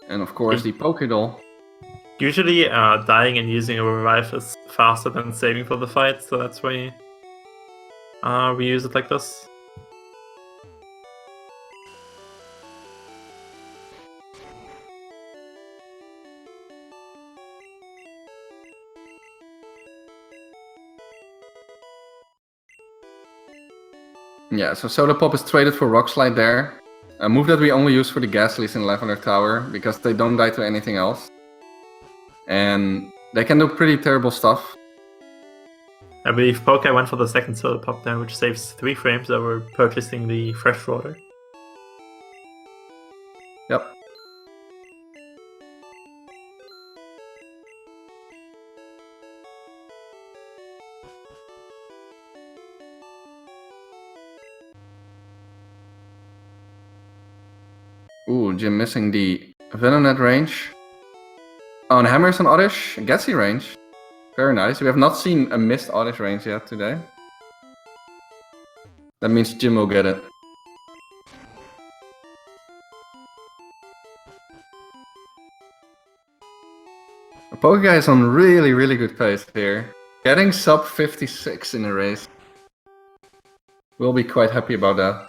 And of course the Pokedoll. Usually dying and using a revive is faster than saving for the fight, so that's why we use it like this. Yeah, so Soda Pop is traded for Rock Slide there. A move that we only use for the Ghastlies in Lavender Tower, because they don't die to anything else. And they can do pretty terrible stuff. I believe Poke went for the second Soda Pop there, which saves 3 frames over purchasing the fresh water. Yep. Ooh, Jim missing the Venonet range. Oh, and Hammers on Oddish, Gatsy range. Very nice. We have not seen a missed Oddish range yet today. That means Jim will get it. The pokeguy is on really good pace here. Getting sub 56 in a race. We'll be quite happy about that.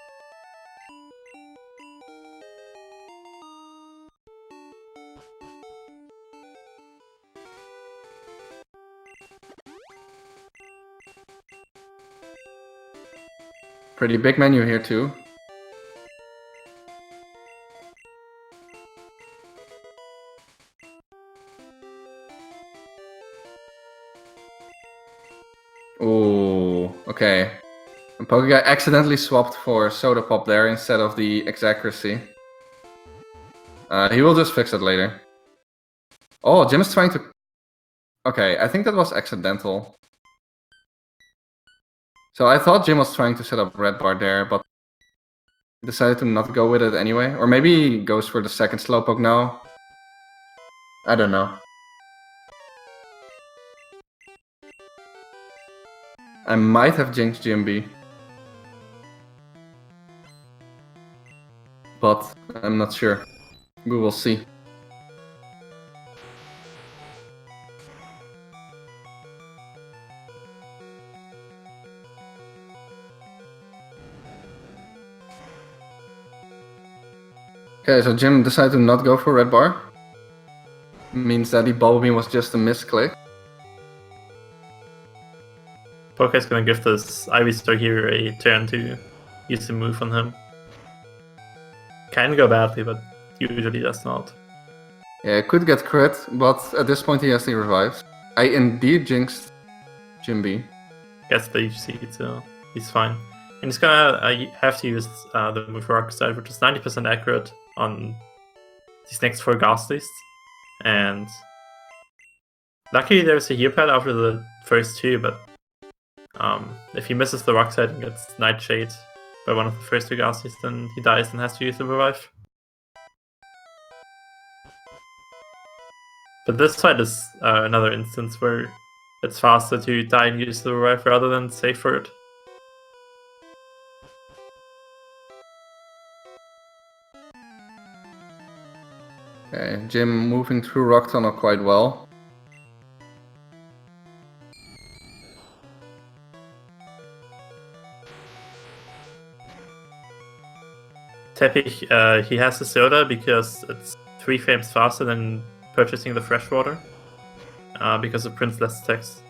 Pretty big menu here too. Ooh, okay. And Pokeguy accidentally swapped for Soda Pop there instead of the Exacracy. He will just fix it later. Oh, Jim is trying to... Okay, I think that was accidental. So I thought Jim was trying to set up Red Bar there, but decided to not go with it anyway. Or maybe he goes for the second Slowpoke now. I don't know. I might have jinxed JimB. But I'm not sure. We will see. Okay, so Jim decided to not go for Red Bar. Means that the Bubble Beam was just a misclick. Poke's gonna give this Ivysaur here a turn to use the move on him. Can go badly, but usually does not. Yeah, it could get crit, but at this point he has the revives. I indeed jinxed JimB. Gets the HC, so he's fine. And he's gonna have to use the move Rock Slide, which is 90% accurate on these next 4 Ghastlies. And luckily there's a heal pad after the first 2, but if he misses the Rock Slide and gets Nightshade by one of the first 2 Ghastlies, then he dies and has to use the revive. But this fight is another instance where it's faster to die and use the revive rather than save for it. Okay, Jim moving through Rock Tunnel quite well. Teppich, he has the soda because it's 3 frames faster than purchasing the fresh water, because of Prince less text.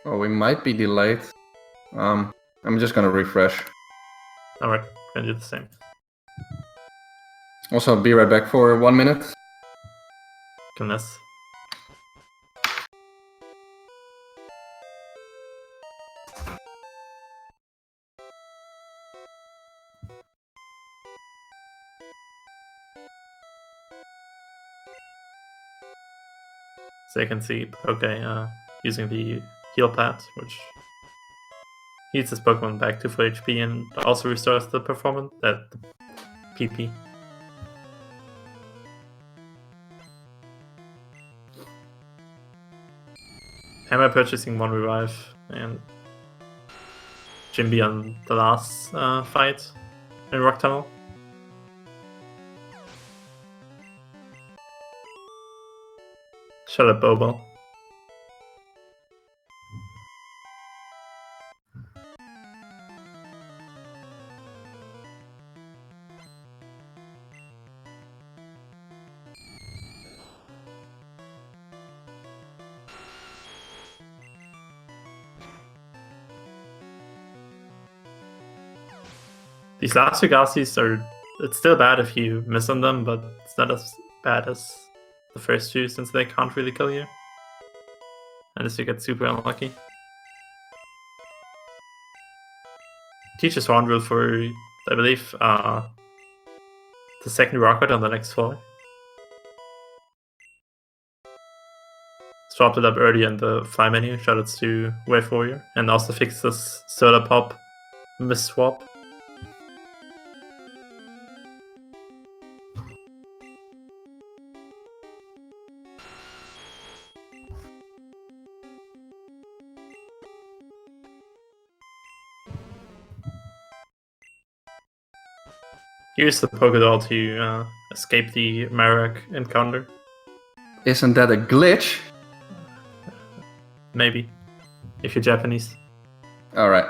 Oh, we might be delayed. I'm just gonna refresh. Alright, gonna do the same. Also, be right back for 1 minute. Goodness. So you can see Poke using the heal pad, which heals his Pokemon back to full HP and also restores the performance, the PP. Hammer purchasing 1 revive and JimB on the last fight in Rock Tunnel. Shut up, Bobo. These last two Gassis are... It's still bad if you miss on them, but it's not as bad as the first two since they can't really kill you. Unless you get super unlucky. Teaches Hornbill for, I believe, the second rocket on the next floor. Swapped it up early in the fly menu, shot it to Wave Warrior, and also fixed this Soda Pop miss swap. Use the Pokédoll to escape the Marek encounter. Isn't that a glitch? Maybe. If you're Japanese. Alright.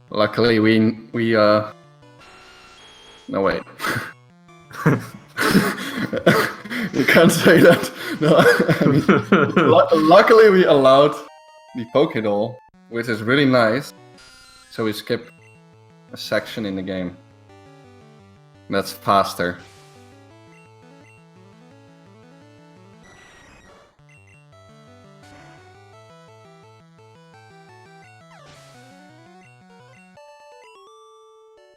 Luckily we no wait. You can't say that. No, I mean, luckily we allowed the Pokédoll, which is really nice. So we skip a section in the game. That's faster.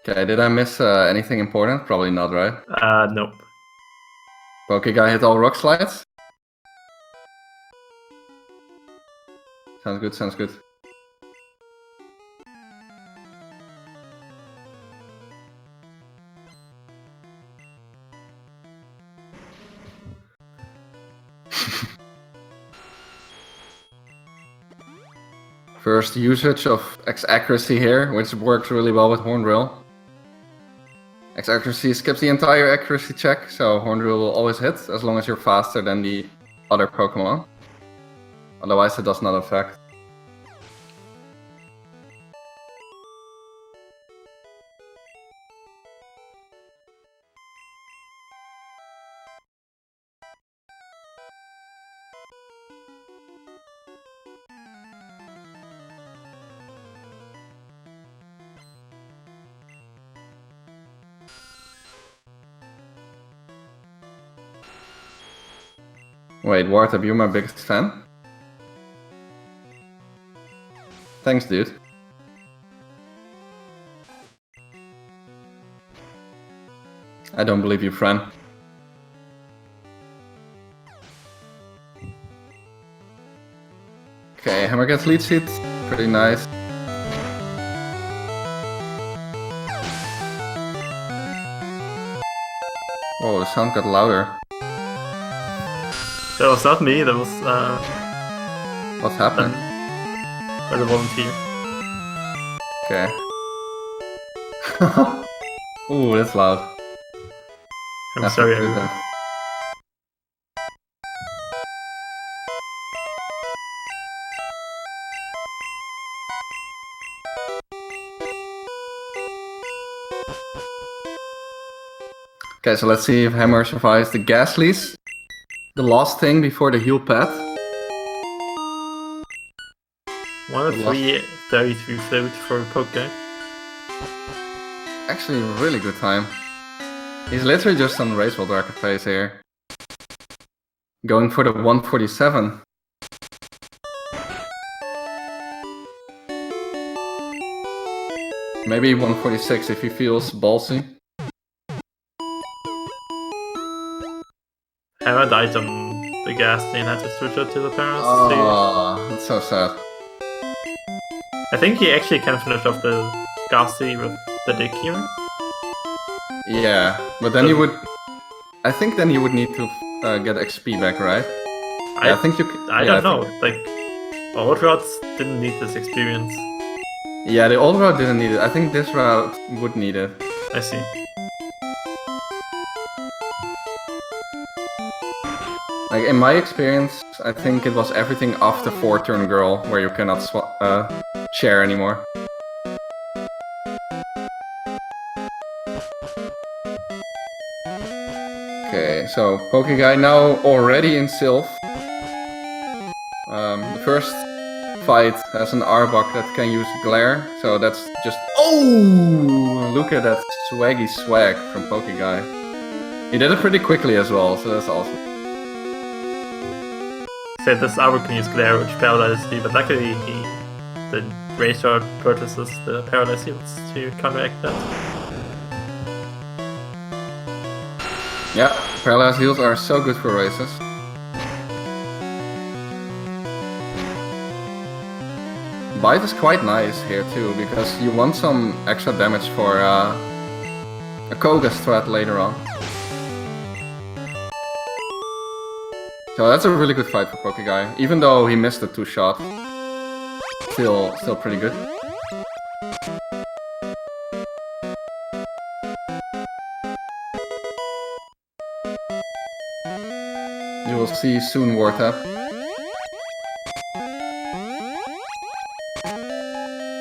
Okay, did I miss anything important? Probably not, right? Nope. Pokeguy hit all rock slides? Sounds good, sounds good. First usage of X accuracy here, which works really well with Hornrill. X accuracy skips the entire accuracy check, so Hornrill will always hit as long as you're faster than the other Pokemon. Otherwise it does not affect. Wait, Wartab, you're my biggest fan? Thanks, dude. I don't believe you, friend. Okay, Hammer gets lead seat. Pretty nice. Oh, the sound got louder. That was not me, that was What's happening? by the volunteer. Okay. Ooh, that's loud. I'm That's sorry, not good, everyone. then. Okay, so let's see if Hammer survives the Ghastlies. The last thing before the heal pad. 103.33 float for Pokeguy. Actually, really good time. He's literally just on Race Worldrecord pace here. Going for the 147. Maybe 146 if he feels ballsy. Hammer died on the Ghastly and had to switch out to the Paras. Oh, that's so sad. I think he actually can finish off the Ghastly with the Dick here. Yeah, but then you would... I think then you would need to get XP back, right? I think you... I don't know. Like, old routes didn't need this experience. Yeah, the old route didn't need it. I think this route would need it. I see. Like, in my experience, I think it was everything after 4-turn girl, where you cannot share anymore. Okay, so pokeguy now already in Sylph. The first fight has an Arbok that can use Glare, so that's just... Oh! Look at that swaggy swag from pokeguy. He did it pretty quickly as well, so that's awesome. So this Arbok can use Glare, which paralyzes me, but luckily the Restreamed purchases the paralyze heals to counteract that. Yeah, paralyze heals are so good for races. Bite is quite nice here too, because you want some extra damage for a Koga's threat later on. So that's a really good fight for pokeguy, even though he missed the 2-shot. Still pretty good. You will see soon, Wartap.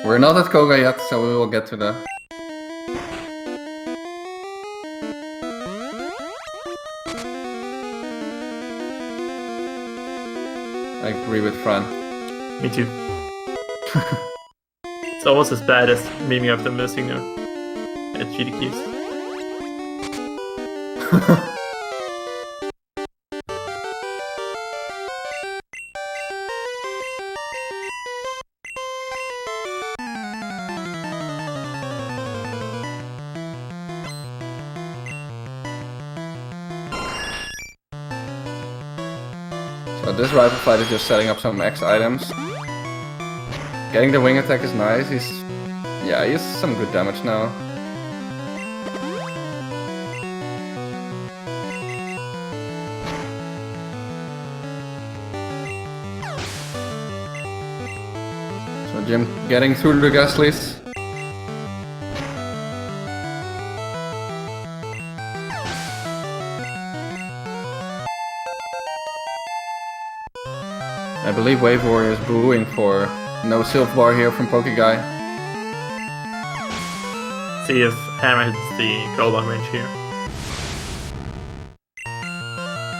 We're not at Koga yet, so we will get to that. I agree with Fran. Me too. It's almost as bad as memeing up them missing at GDQs. So this rival fight is just setting up some X items. Getting the wing attack is nice. He has some good damage now. So JimB getting through the Ghastlies. I believe Wave Warrior is booing for no Sylph bar here from pokeguy. See if Hammer hits the Goldbond range here.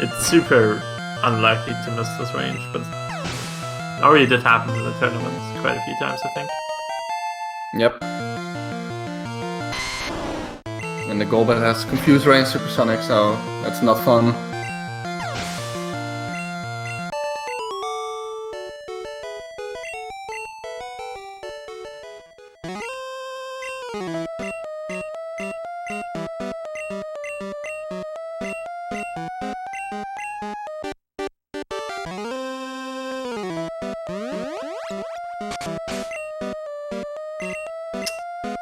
It's super unlikely to miss this range, but it already did happen in the tournament quite a few times, I think. Yep. And the Golbat has Confuse Range Supersonic, so that's not fun.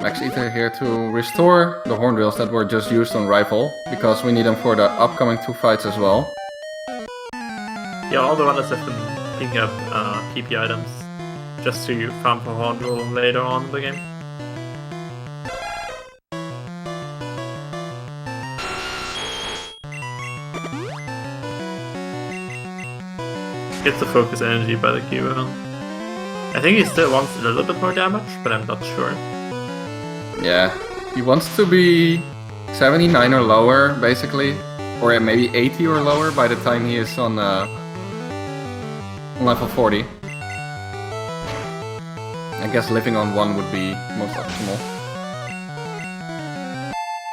Max Ether here to restore the Hornbills that were just used on Rifle, because we need them for the upcoming 2 fights as well. Yeah, all the runners have been picking up PP items just to farm for Hornbill later on in the game. Gets the focus energy by the Q1. I think he still wants a little bit more damage, but I'm not sure. Yeah, he wants to be 79 or lower, basically, or maybe 80 or lower by the time he is on level 40. I guess living on 1 would be most optimal.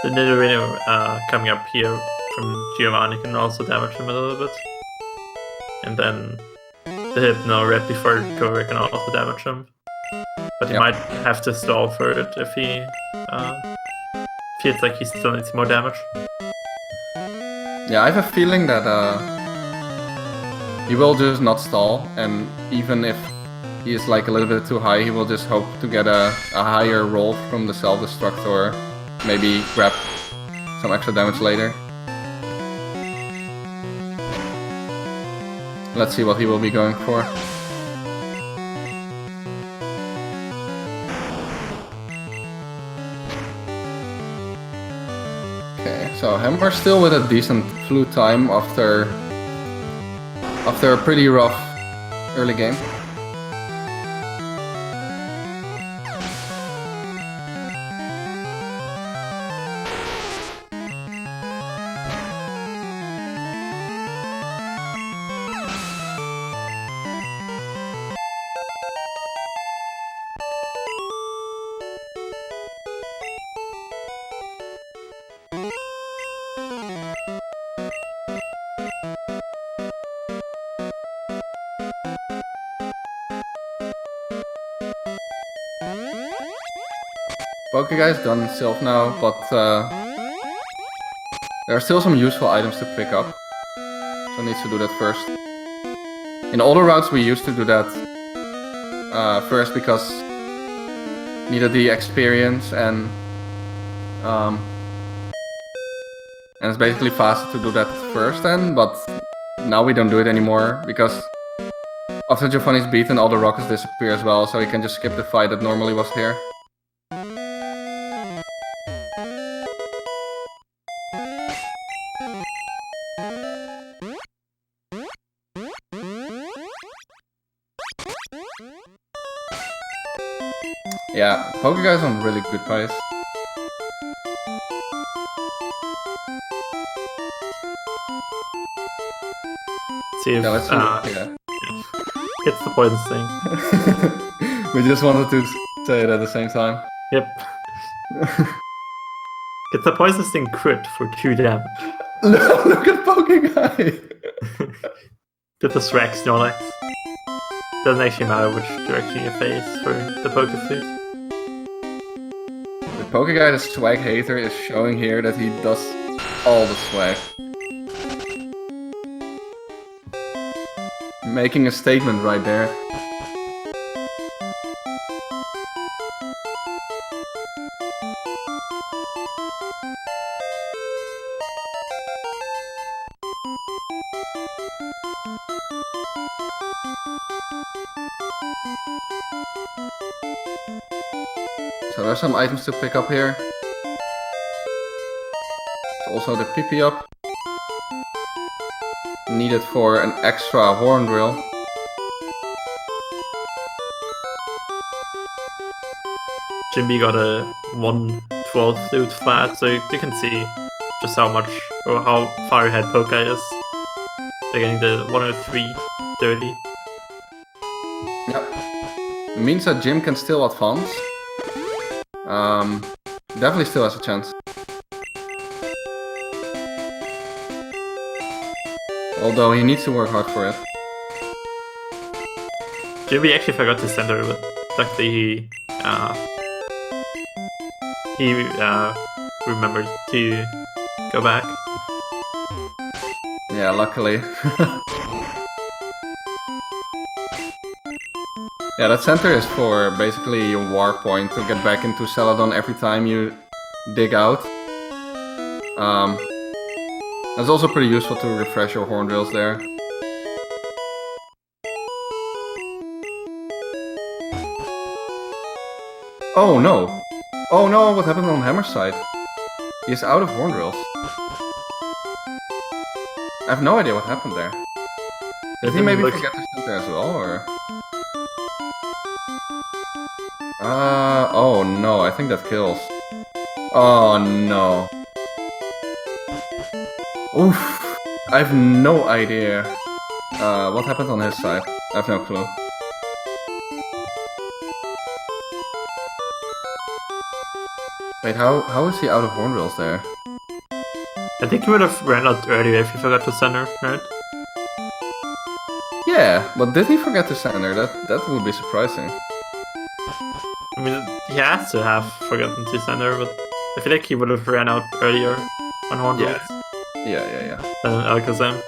The Nidorino coming up here from Giovanni can also damage him a little bit. And then the Hypno right before Koga can also damage him. But he might have to stall for it if he feels like he still needs more damage. Yeah, I have a feeling that he will just not stall, and even if he is like a little bit too high, he will just hope to get a higher roll from the self-destruct or maybe grab some extra damage later. Let's see what he will be going for. Okay, so Hammer still with a decent flute time after a pretty rough early game. Pokeguy is done himself now, but there are still some useful items to pick up, so needs to do that first. In older routes we used to do that first because needed the experience and it's basically faster to do that first then, but now we don't do it anymore because after Giovanni's beaten all the rockets disappear as well, so he can just skip the fight that normally was here. Yeah, Pokeguy's on really good pace. See if let's see. gets the poison sting. We just wanted to say it at the same time. Yep. Gets the poison sting crit for 2 damage. Look at Pokeguy! Get the Swag Snorlax. Doesn't actually matter which direction you face for the Pokeflute. The Pokeguy, the swag hater, is showing here that he does all the swag. Making a statement right there. So there's some items to pick up here. Also the PP up. Needed for an extra horn drill. JimB got a 1/12 flute flat, so you can see just how much or how far ahead Pokeguy is. They're getting the 103.30. Yep. It means that JimB can still advance. Definitely still has a chance. Although he needs to work hard for it. JimB actually forgot to center, but luckily he remembered to go back. Yeah, luckily. Yeah, that center is for basically your war point to get back into Celadon every time you dig out. It's also pretty useful to refresh your horn drills there. Oh no! Oh no, what happened on Hammer's side? He's out of horn drills. I have no idea what happened there. Did he maybe forget to center as well, or...? Oh no, I think that kills. Oh no. Oof. I have no idea what happened on his side. I have no clue. Wait, how is he out of horn drills there? I think he would have ran out earlier if he forgot to center, right? Yeah, but did he forget to center? That would be surprising. I mean, he has to have forgotten to center, but I feel like he would have ran out earlier on horn drills. Yeah. Than Alakazam.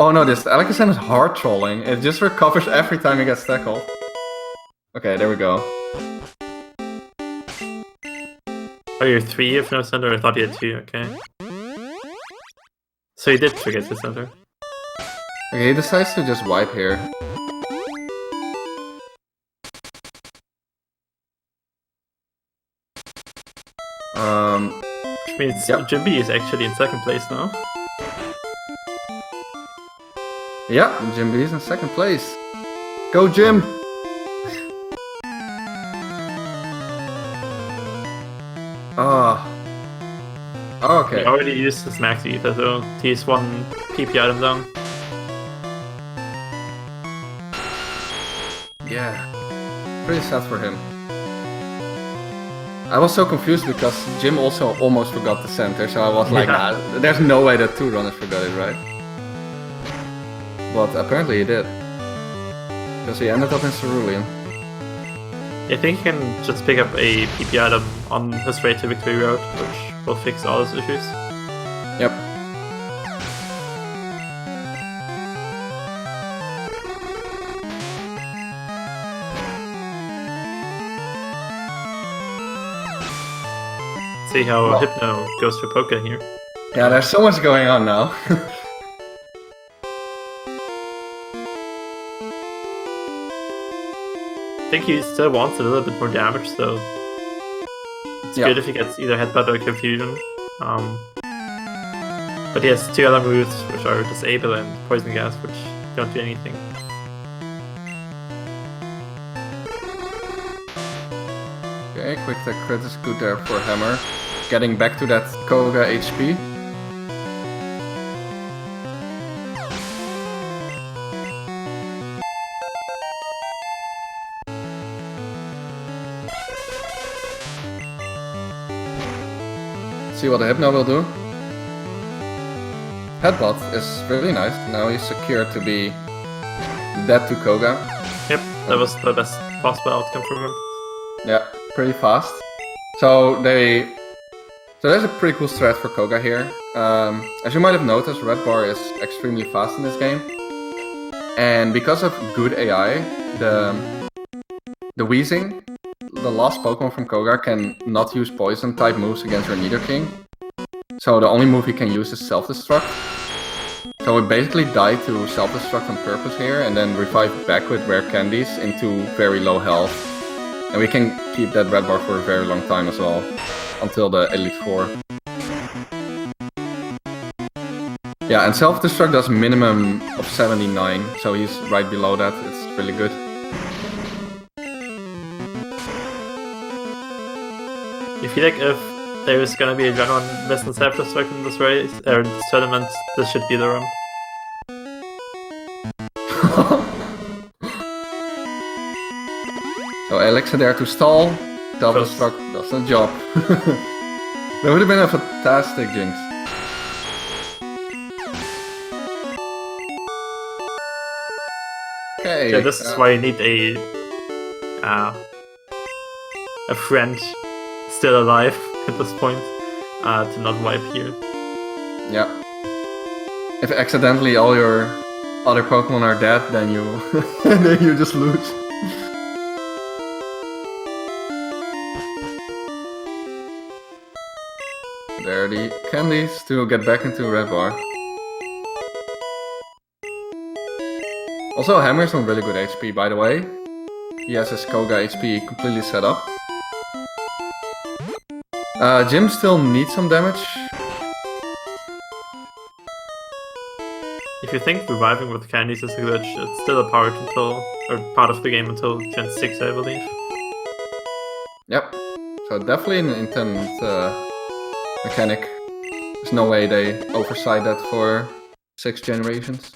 Oh no, this Alakazam is hard trolling. It just recovers every time he gets tackled. Okay, there we go. Oh, you're 3 if no center? I thought you had 2, okay. So you did forget the center. Okay, he decides to just wipe here. Which means Yep. JimB is actually in 2nd place now. Yeah, JimB is in 2nd place. Go, Jim! Oh, okay. He already used his max ether, so he's 1 PP item down. Yeah, pretty sad for him. I was so confused because Jim also almost forgot the center, so I was like, Yeah. nah, there's no way that 2 runners forgot it, right? But apparently he did. Because he ended up in Cerulean. I think he can just pick up a PP item on his way to Victory Road, which will fix all his issues. Yep. See how Hypno goes for Poke here. Yeah, there's so much going on now. I think he still wants a little bit more damage, so it's good if he gets either Headbutt or Confusion. But he has 2 other moves, which are Disable and Poison Gas, which don't do anything. Okay, quick tech crit is good there for Hammer. Getting back to that Koga HP. See what the Hypno will do. Headbutt is really nice. Now he's secured to be dead to Koga. Yep, that was the best possible outcome for him. Yeah, pretty fast. So there's a pretty cool strat for Koga here. As you might have noticed, Red Bar is extremely fast in this game. And because of good AI, the Weezing, the last Pokemon from Koga, can not use poison type moves against Nidoking. So the only move he can use is Self-Destruct. So we basically die to Self-Destruct on purpose here and then revive back with rare candies into very low health. And we can keep that Red Bar for a very long time as well, until the Elite Four. Yeah, and Self-Destruct does minimum of 79, so he's right below that. It's really good. I feel like if there is gonna be a run on Western Self-Destruct in this race, or in this tournament, this should be the run. So Alexa there to stall. Self-Destruct does the job. That would have been a fantastic Jinx. Okay. Yeah, this is why you need a friend still alive at this point to not wipe here. Yeah. If accidentally all your other Pokemon are dead, then you then you just lose. There are the candies to get back into Red Bar. Also, Hammer's on really good HP, by the way. He has his Koga HP completely set up. Jim still needs some damage. If you think reviving with candies is a glitch, it's still a part of the game until Gen 6, I believe. Yep. So definitely an intent mechanic. There's no way they oversight that for 6 generations.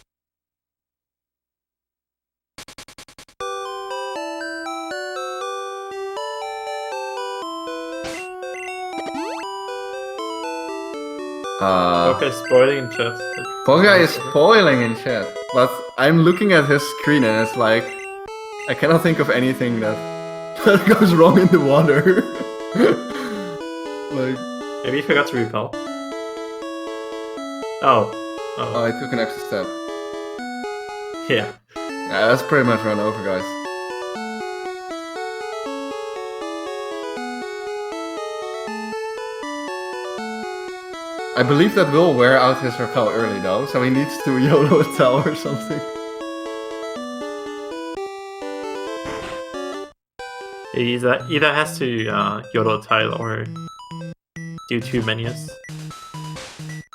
Okay, spoiling in chat. Pokeguy is spoiling in chat, but I'm looking at his screen and it's like I cannot think of anything that goes wrong in the water. Like, maybe he forgot to repel. Oh. I took an extra step. Yeah. Yeah, that's pretty much run over, guys. I believe that will wear out his repel early though, so he needs to YOLO a towel or something. He either has to YOLO tile or do 2 menus.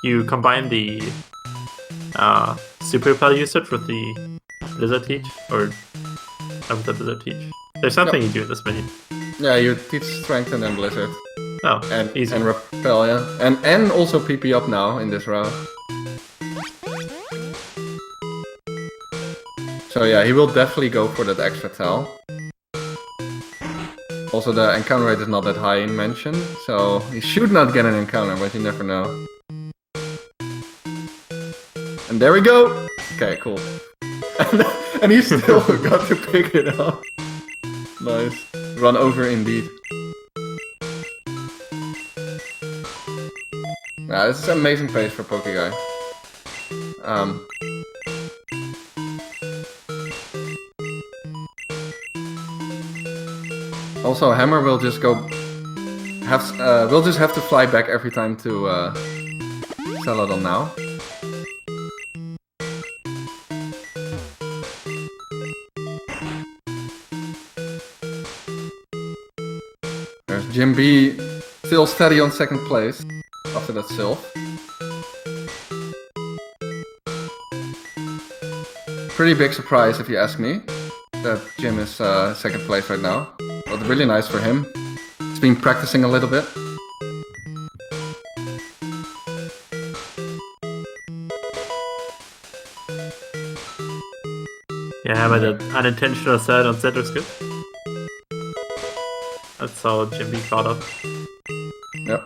You combine the super repel usage with the Blizzard Teach, or with the Blizzard Teach. There's something you do in this menu. Yeah, you teach strength and then Blizzard. Oh, and easy. And repel, yeah. And also PP up now in this round. So yeah, he will definitely go for that extra towel. Also, the encounter rate is not that high in Mansion, so he should not get an encounter, but you never know. And there we go! Okay, cool. And he still got to pick it up. Nice. Run over indeed. Yeah, this is amazing pace for pokeguy. Also, Hammer will just we'll just have to fly back every time to Celadon now. There's JimB still steady on second place after that Sylph. Pretty big surprise if you ask me that Jim is second place right now. But really nice for him. He's been practicing a little bit. Yeah, but an unintentional set on Z was good. That's how JimB caught up. Yep.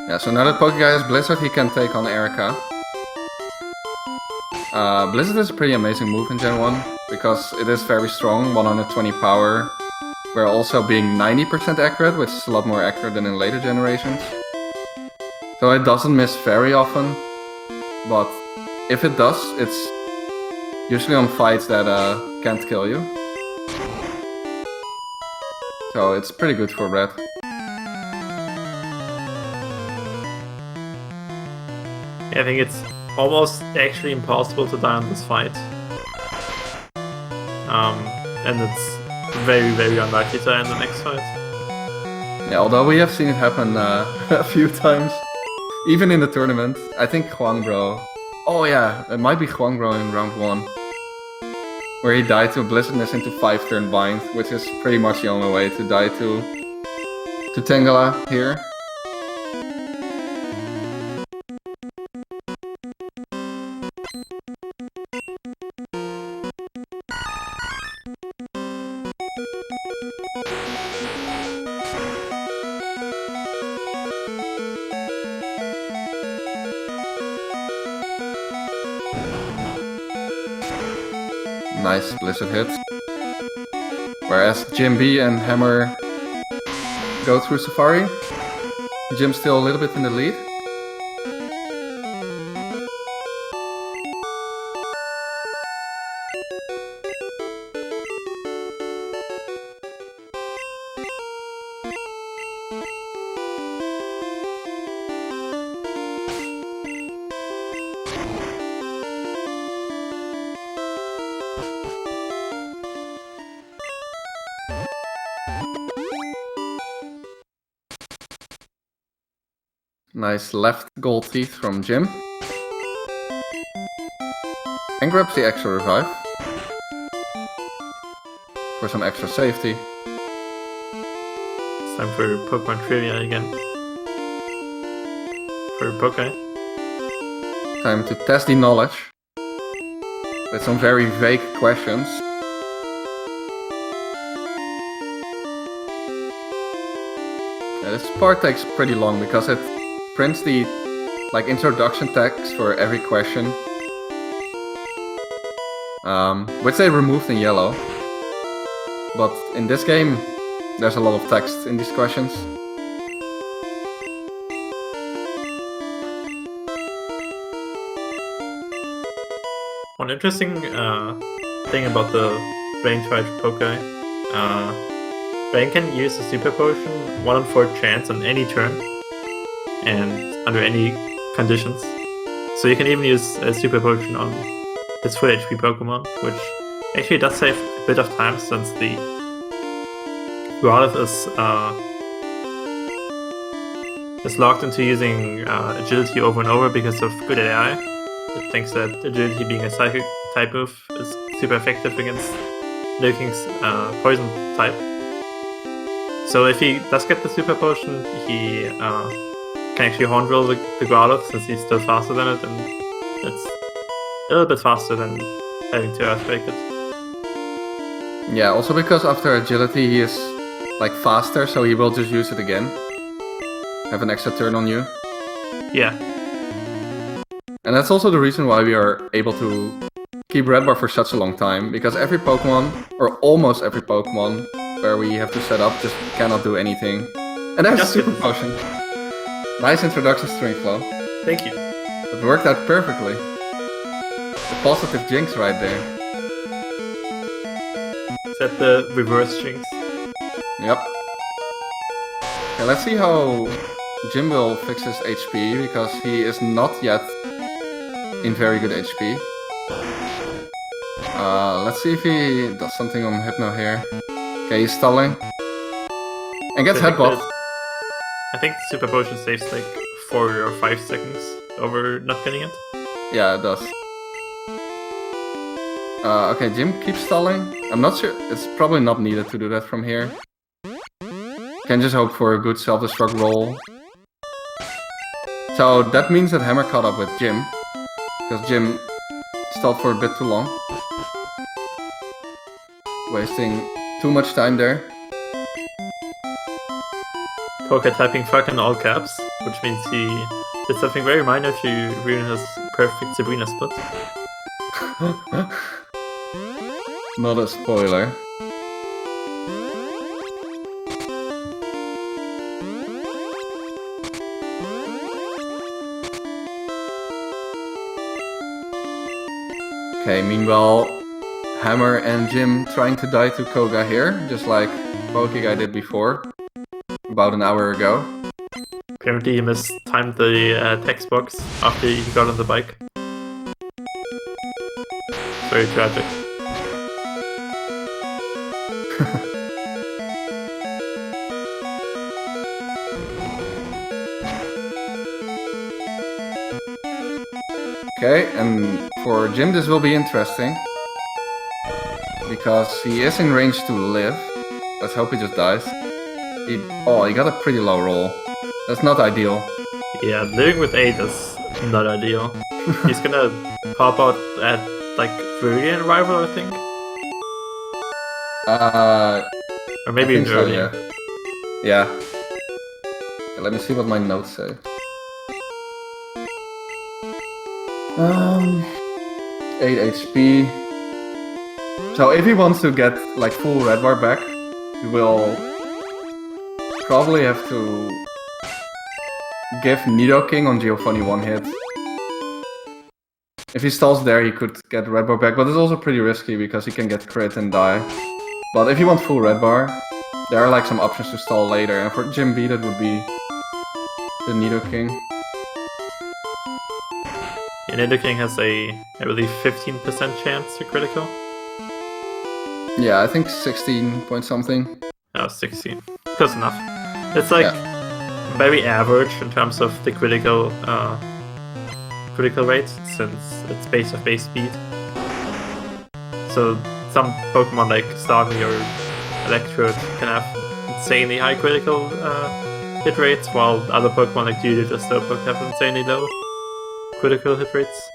Yeah, so now that Pokeguy has Blizzard, he can take on Erica. Blizzard is a pretty amazing move in Gen 1, because it is very strong, 120 power, while also being 90% accurate, which is a lot more accurate than in later generations. So it doesn't miss very often, but if it does, it's usually on fights that can't kill you. So it's pretty good for Red. I think it's almost actually impossible to die on this fight. And it's very, very unlikely to die in the next fight. Yeah, although we have seen it happen a few times. Even in the tournament. I think Huangbro. Oh yeah, it might be Huangbro in round 1. Where he died to a Blizzardness into 5-turn bind, which is pretty much the only way to die to Tangela here. Nice Blizzard hit. Whereas JimB and Hammer go through Safari. Jim's still a little bit in the lead. Nice left gold teeth from Jim. And grabs the extra revive. For some extra safety. It's time for Pokemon Trivia again. For Poké. Time to test the knowledge. With some very vague questions. Yeah, this part takes pretty long because it prints the introduction text for every question, which they removed in yellow. But in this game, there's a lot of text in these questions. One interesting thing about the Brain Tried pokeguy, Brain can use a super potion 1 in 4 chance on any turn and under any conditions. So you can even use a super potion on his full HP Pokemon, which actually does save a bit of time since the Growlithe is locked into using agility over and over because of good AI. It thinks that agility, being a psychic type move, is super effective against Lurking's poison type. So if he does get the super potion, he can actually horn drill the Growlithe since he's still faster than it, and it's a little bit faster than having to earthquake it. Yeah, also because after agility he is like faster, so he will just use it again. Have an extra turn on you. Yeah. And that's also the reason why we are able to keep Red Bar for such a long time, because every Pokemon, or almost every Pokemon, where we have to set up just cannot do anything. And there's a super potion. Nice introduction, String Flow. Thank you. It worked out perfectly. The positive jinx right there. Is that the reverse jinx? Yep. Okay, let's see how JimB will fix his HP, because he is not yet in very good HP. Let's see if he does something on Hypno here. Okay, he's stalling. And gets headbutt. I think the super potion saves like 4 or 5 seconds over not getting it. Yeah, it does. Okay, JimB keeps stalling. I'm not sure, it's probably not needed to do that from here. Can just hope for a good self-destruct roll. So that means that Hammer caught up with JimB, because JimB stalled for a bit too long. Wasting too much time there. Poker typing fuck in all caps, which means he did something very minor to ruin his perfect Sabrina split. Not a spoiler. Okay, meanwhile, Hammer and JimB trying to die to Koga here, just like pokeguy did before, about an hour ago. Apparently he mistimed the text box after he got on the bike. Very tragic. Okay, and for JimB this will be interesting, because he is in range to live. Let's hope he just dies. He got a pretty low roll. That's not ideal. Yeah, living with 8 is not ideal. He's gonna pop out at like Viridian Rival, I think. Or maybe even so, earlier. Yeah. Okay, let me see what my notes say. 8 HP. So if he wants to get like full Red Bar back, he will probably have to give Nidoking on Giovanni one hit. If he stalls there, he could get Red Bar back, but it's also pretty risky because he can get crit and die. But if you want full Red Bar, there are like some options to stall later, and for JimB that would be the Nidoking. And Nidoking has a, I believe, 15% chance to critical. Yeah, I think 16 point something. Oh, 16. Close enough. It's like very average in terms of the critical rate, since it's based off base speed. So some Pokemon like Starmie or Electrode can have insanely high critical hit rates, while other Pokemon like Geodude or Slowpoke have insanely low critical hit rates.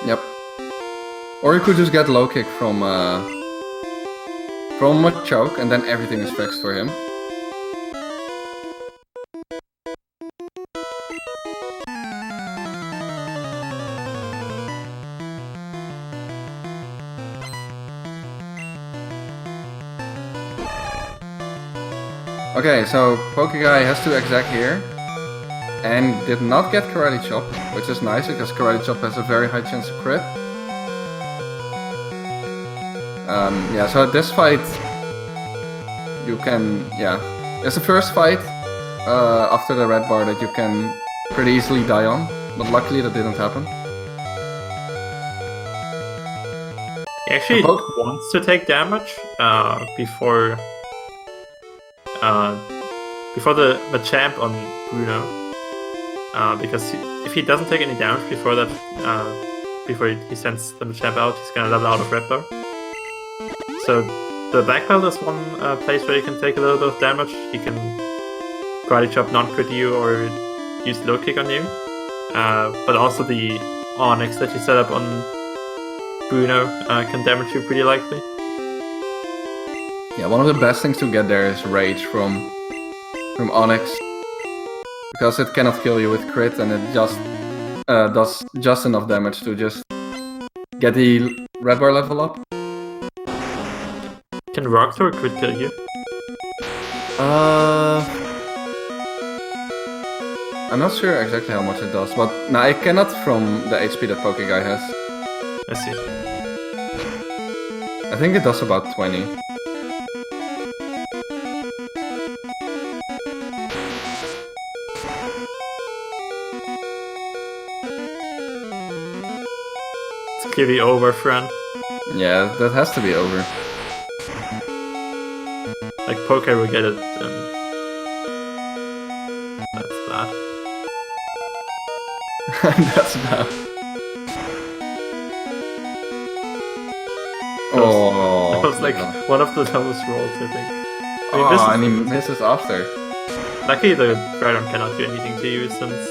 Yep. Or you could just get low kick from a choke, and then everything is fixed for him. Okay, so pokeguy has to exact here. And did not get Karate Chop, which is nice because Karate Chop has a very high chance of crit. Yeah, so this fight, you can, it's the first fight after the red bar that you can pretty easily die on, but luckily that didn't happen. He actually wants to take damage before the champ on Bruno, because if he doesn't take any damage before that, before he sends the champ out, he's gonna level out of red bar. So the black belt is one place where you can take a little bit of damage. He can Karate Chop non-crit you or use low kick on you. But also the Onyx that you set up on Bruno can damage you pretty likely. Yeah, one of the best things to get there is Rage from Onyx. Because it cannot kill you with crit and it just does just enough damage to just get the red bar level up. Can Rock Throw crit kill you? I'm not sure exactly how much it does, but no, I cannot from the HP that pokeguy has. I see. I think it does about 20. It's clearly over, friend. Yeah, that has to be over. Like, Poke will get it, and that's bad. That's bad. That was like one of the dumbest rolls, I think. And he misses after. Luckily, the Groudon cannot do anything to you since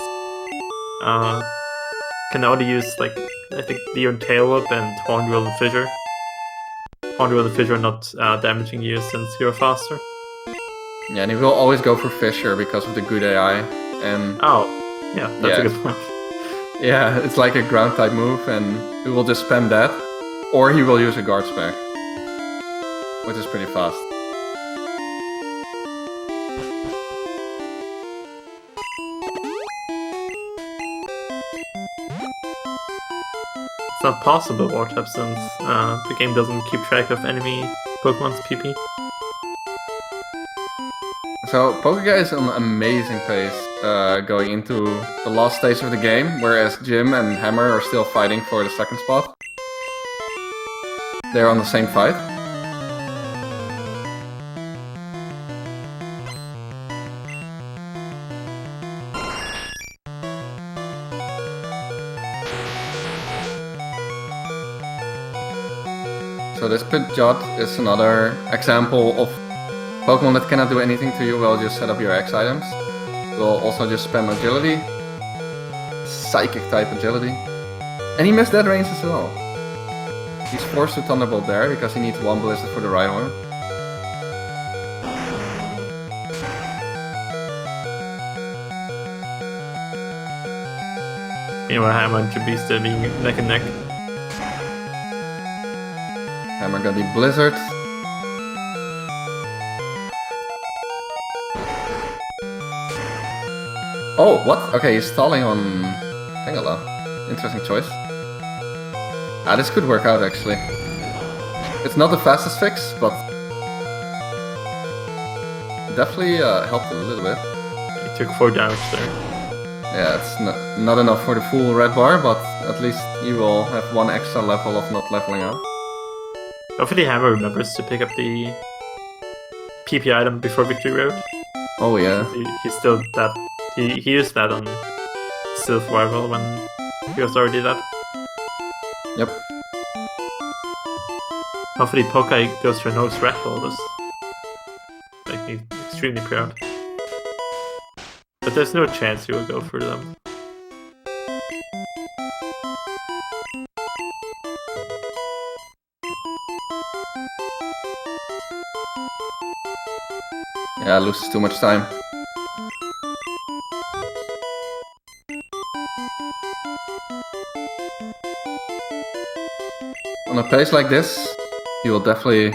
can only use like I think Leon Tail Whip and Hornwheel and Fissure. Hornwheel and Fissure not damaging you since you're faster. Yeah, and he will always go for Fissure because of the good AI. And that's a good point. Yeah, it's like a ground type move, and he will just spam that, or he will use a guard spec, which is pretty fast. It's not possible Wartap since the game doesn't keep track of enemy Pokemon's PP. So pokeguy is on an amazing pace going into the last stage of the game, whereas Jim and Hammer are still fighting for the second spot. They're on the same fight. So this Pidgeot is another example of Pokemon that cannot do anything to you while you just set up your X items. Will also just spam agility. Psychic type agility. And he missed that range as well. He's forced to Thunderbolt there because he needs one Blizzard for the Rhyhorn. Meanwhile, Hammer and JimB still being neck and neck. Hammer got the Blizzard. Oh, what? Okay, he's stalling on Tangela. Interesting choice. This could work out actually. It's not the fastest fix, but definitely helped a little bit. He took 4 damage there. Yeah, it's not enough for the full red bar, but at least you will have 1 extra level of not leveling up. Hopefully Hammer remembers to pick up the PP item before Victory Road. Oh yeah. He's still that. He used that on Sylph Rival when he was already dead. Yep. Hopefully Poke goes for no red boulders. Make me extremely proud. But there's no chance he will go for them. Yeah, loses too much time. On a pace like this, he will definitely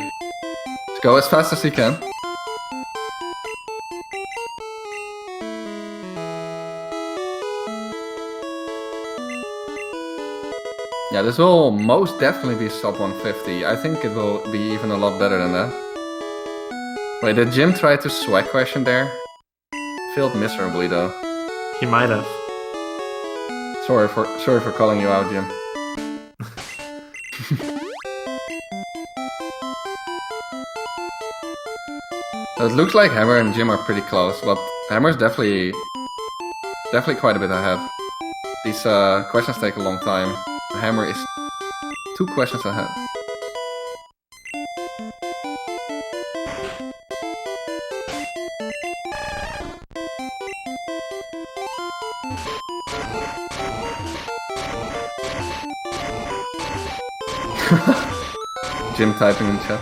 go as fast as he can. Yeah, this will most definitely be sub 150. I think it will be even a lot better than that. Wait, did Jim try to swag question there? Failed miserably though. He might have. Sorry for calling you out, Jim. So it looks like Hammer and Jim are pretty close, but Hammer's definitely quite a bit ahead. These questions take a long time. Hammer is 2 questions ahead. Jim typing in chat.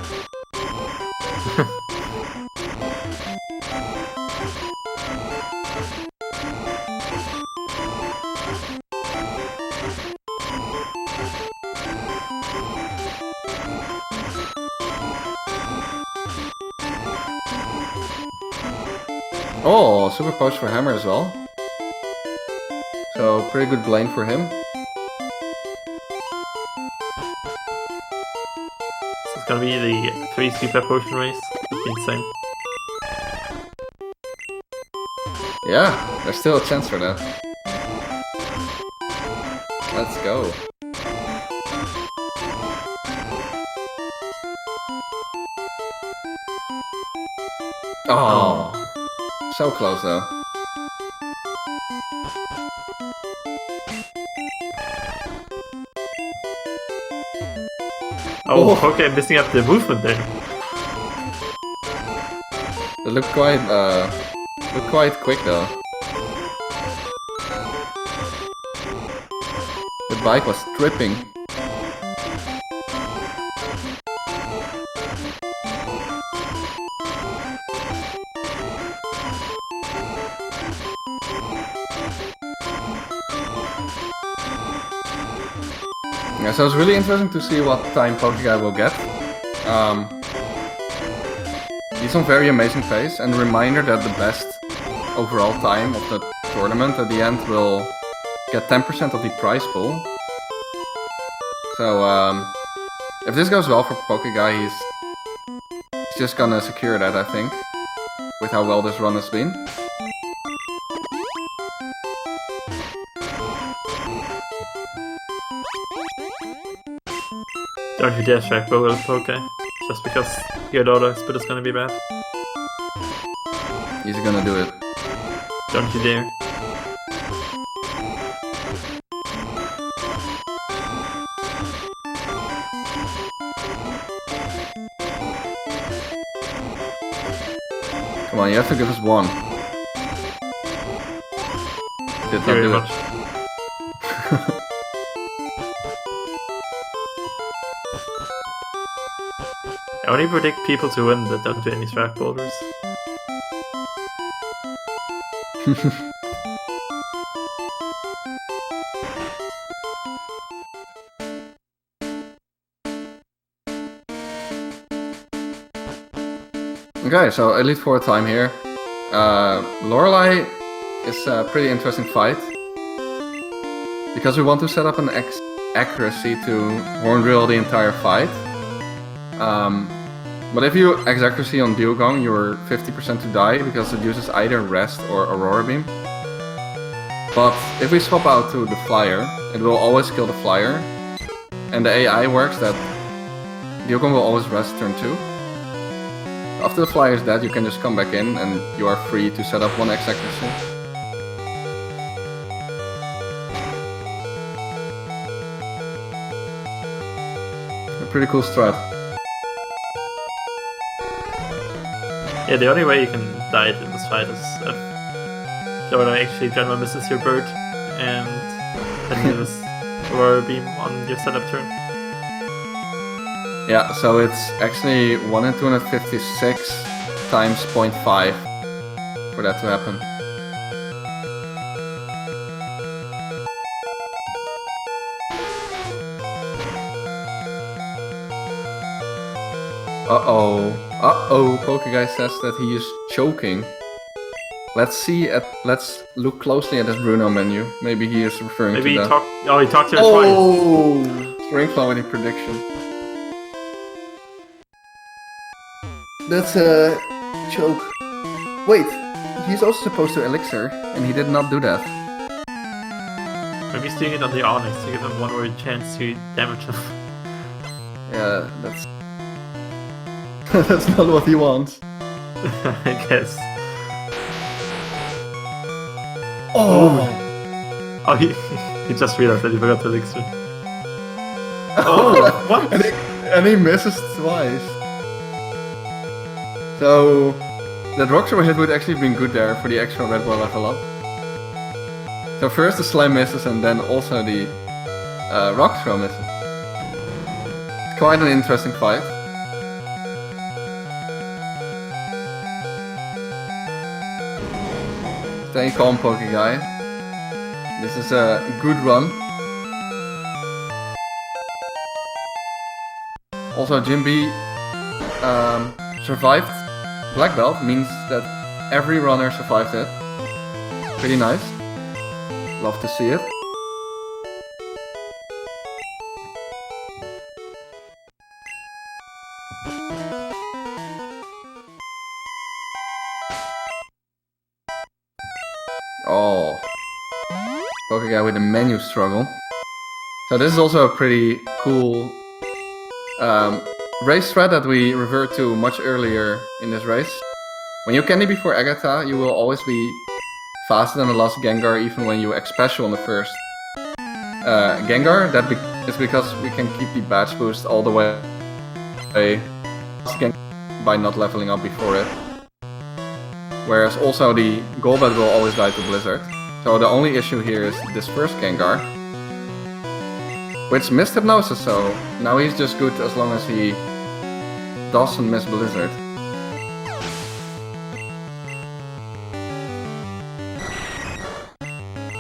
Oh, super post for Hammer as well. So pretty good blame for him. So it's gonna be the 3 super potion race. That'd be insane. Yeah, there's still a chance for that. Let's go. Oh, so close though. Oh, okay, I'm missing up the movement there. It looked quite quick though. The bike was tripping. Yeah, so it's really interesting to see what time pokeguy will get. He's on very amazing pace, and reminder that the best overall time of the tournament at the end will get 10% of the prize pool. So if this goes well for pokeguy, he's just gonna secure that, I think, with how well this run has been. Don't you dare strike both Poke, just because your daughter spit is gonna be bad. He's gonna do it. Don't you dare. Come on, you have to give us one. Did not Very do much. it. I only predict people to win that don't do any strike boulders. Okay, so Elite Four time here. Lorelei is a pretty interesting fight. Because we want to set up an accuracy to horn drill the entire fight. But if you accuracy on Duogong, you're 50% to die because it uses either Rest or Aurora Beam. But if we swap out to the Flyer, it will always kill the Flyer. And the AI works that Duogong will always rest turn 2. After the Flyer is dead, you can just come back in and you are free to set up 1x accuracy. A pretty cool strat. Yeah, the only way you can die in this fight is if Jonah actually general misses your bird and then uses Aurora Beam on your setup turn. Yeah, so it's actually 1 in 256 times 0.5 for that to happen. Uh-oh. Uh-oh, Pokeguy says that he is choking. Let's look closely at this Bruno menu. Maybe he is referring Maybe to he that. he talked to her twice. Oh! String flow with a prediction. That's a choke. Wait, he's also supposed to elixir, and he did not do that. Maybe he's doing it on the Onyx to give him one more chance to damage him. Yeah, that's... that's not what he wants. I guess. Oh! Oh, he just realized that he forgot to elixir. Oh, what? And he misses twice. So... that rock throw hit would actually have been good there for the extra red ball level up. So first the slam misses and then also the rock throw misses. It's quite an interesting fight. Stay calm, pokeguy. This is a good run. Also JimB survived black belt, means that every runner survived it. Pretty nice. Love to see it. Oh. Pokeguy with a menu struggle. So this is also a pretty cool race thread that we referred to much earlier in this race. When you candy before Agatha, you will always be faster than the last Gengar even when you X-Special on the first Gengar. That is because we can keep the badge boost all the way by not leveling up before it. Whereas also the Golbat will always die to Blizzard. So the only issue here is this first Gengar, which missed Hypnosis, so now he's just good as long as he doesn't miss Blizzard.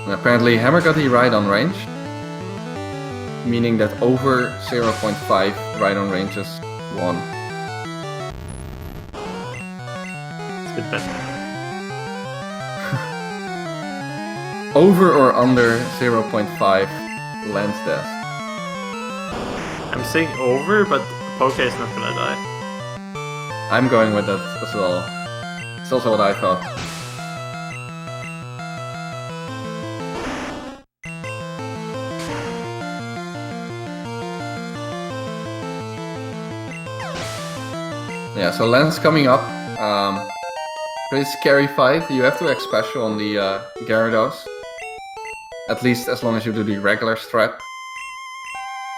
And apparently Hammer got the ride-on range, meaning that over 0.5 ride-on ranges won. It's a bit better. Over or under 0.5 Lance death. I'm saying over, but Poke is not gonna die. I'm going with that as well. It's also what I thought. Yeah, so Lance coming up. Pretty scary fight. You have to X-Special on the Gyarados. At least as long as you do the regular strat.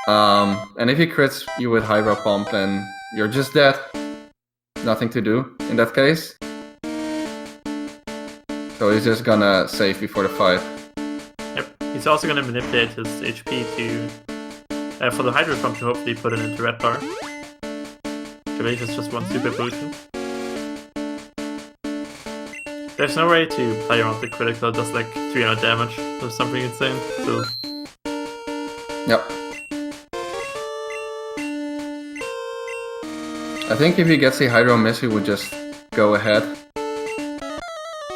And if he crits you with Hydro Pump, then you're just dead. Nothing to do in that case. So he's just gonna save before the fight. Yep. He's also gonna manipulate his HP to for the Hydro Pump to hopefully put it into Red Bar. I believe it's just one super potion. There's no way to play around the critical, just like 300 damage or something insane, so... Yep. I think if he gets the Hydro Miss, he would just go ahead.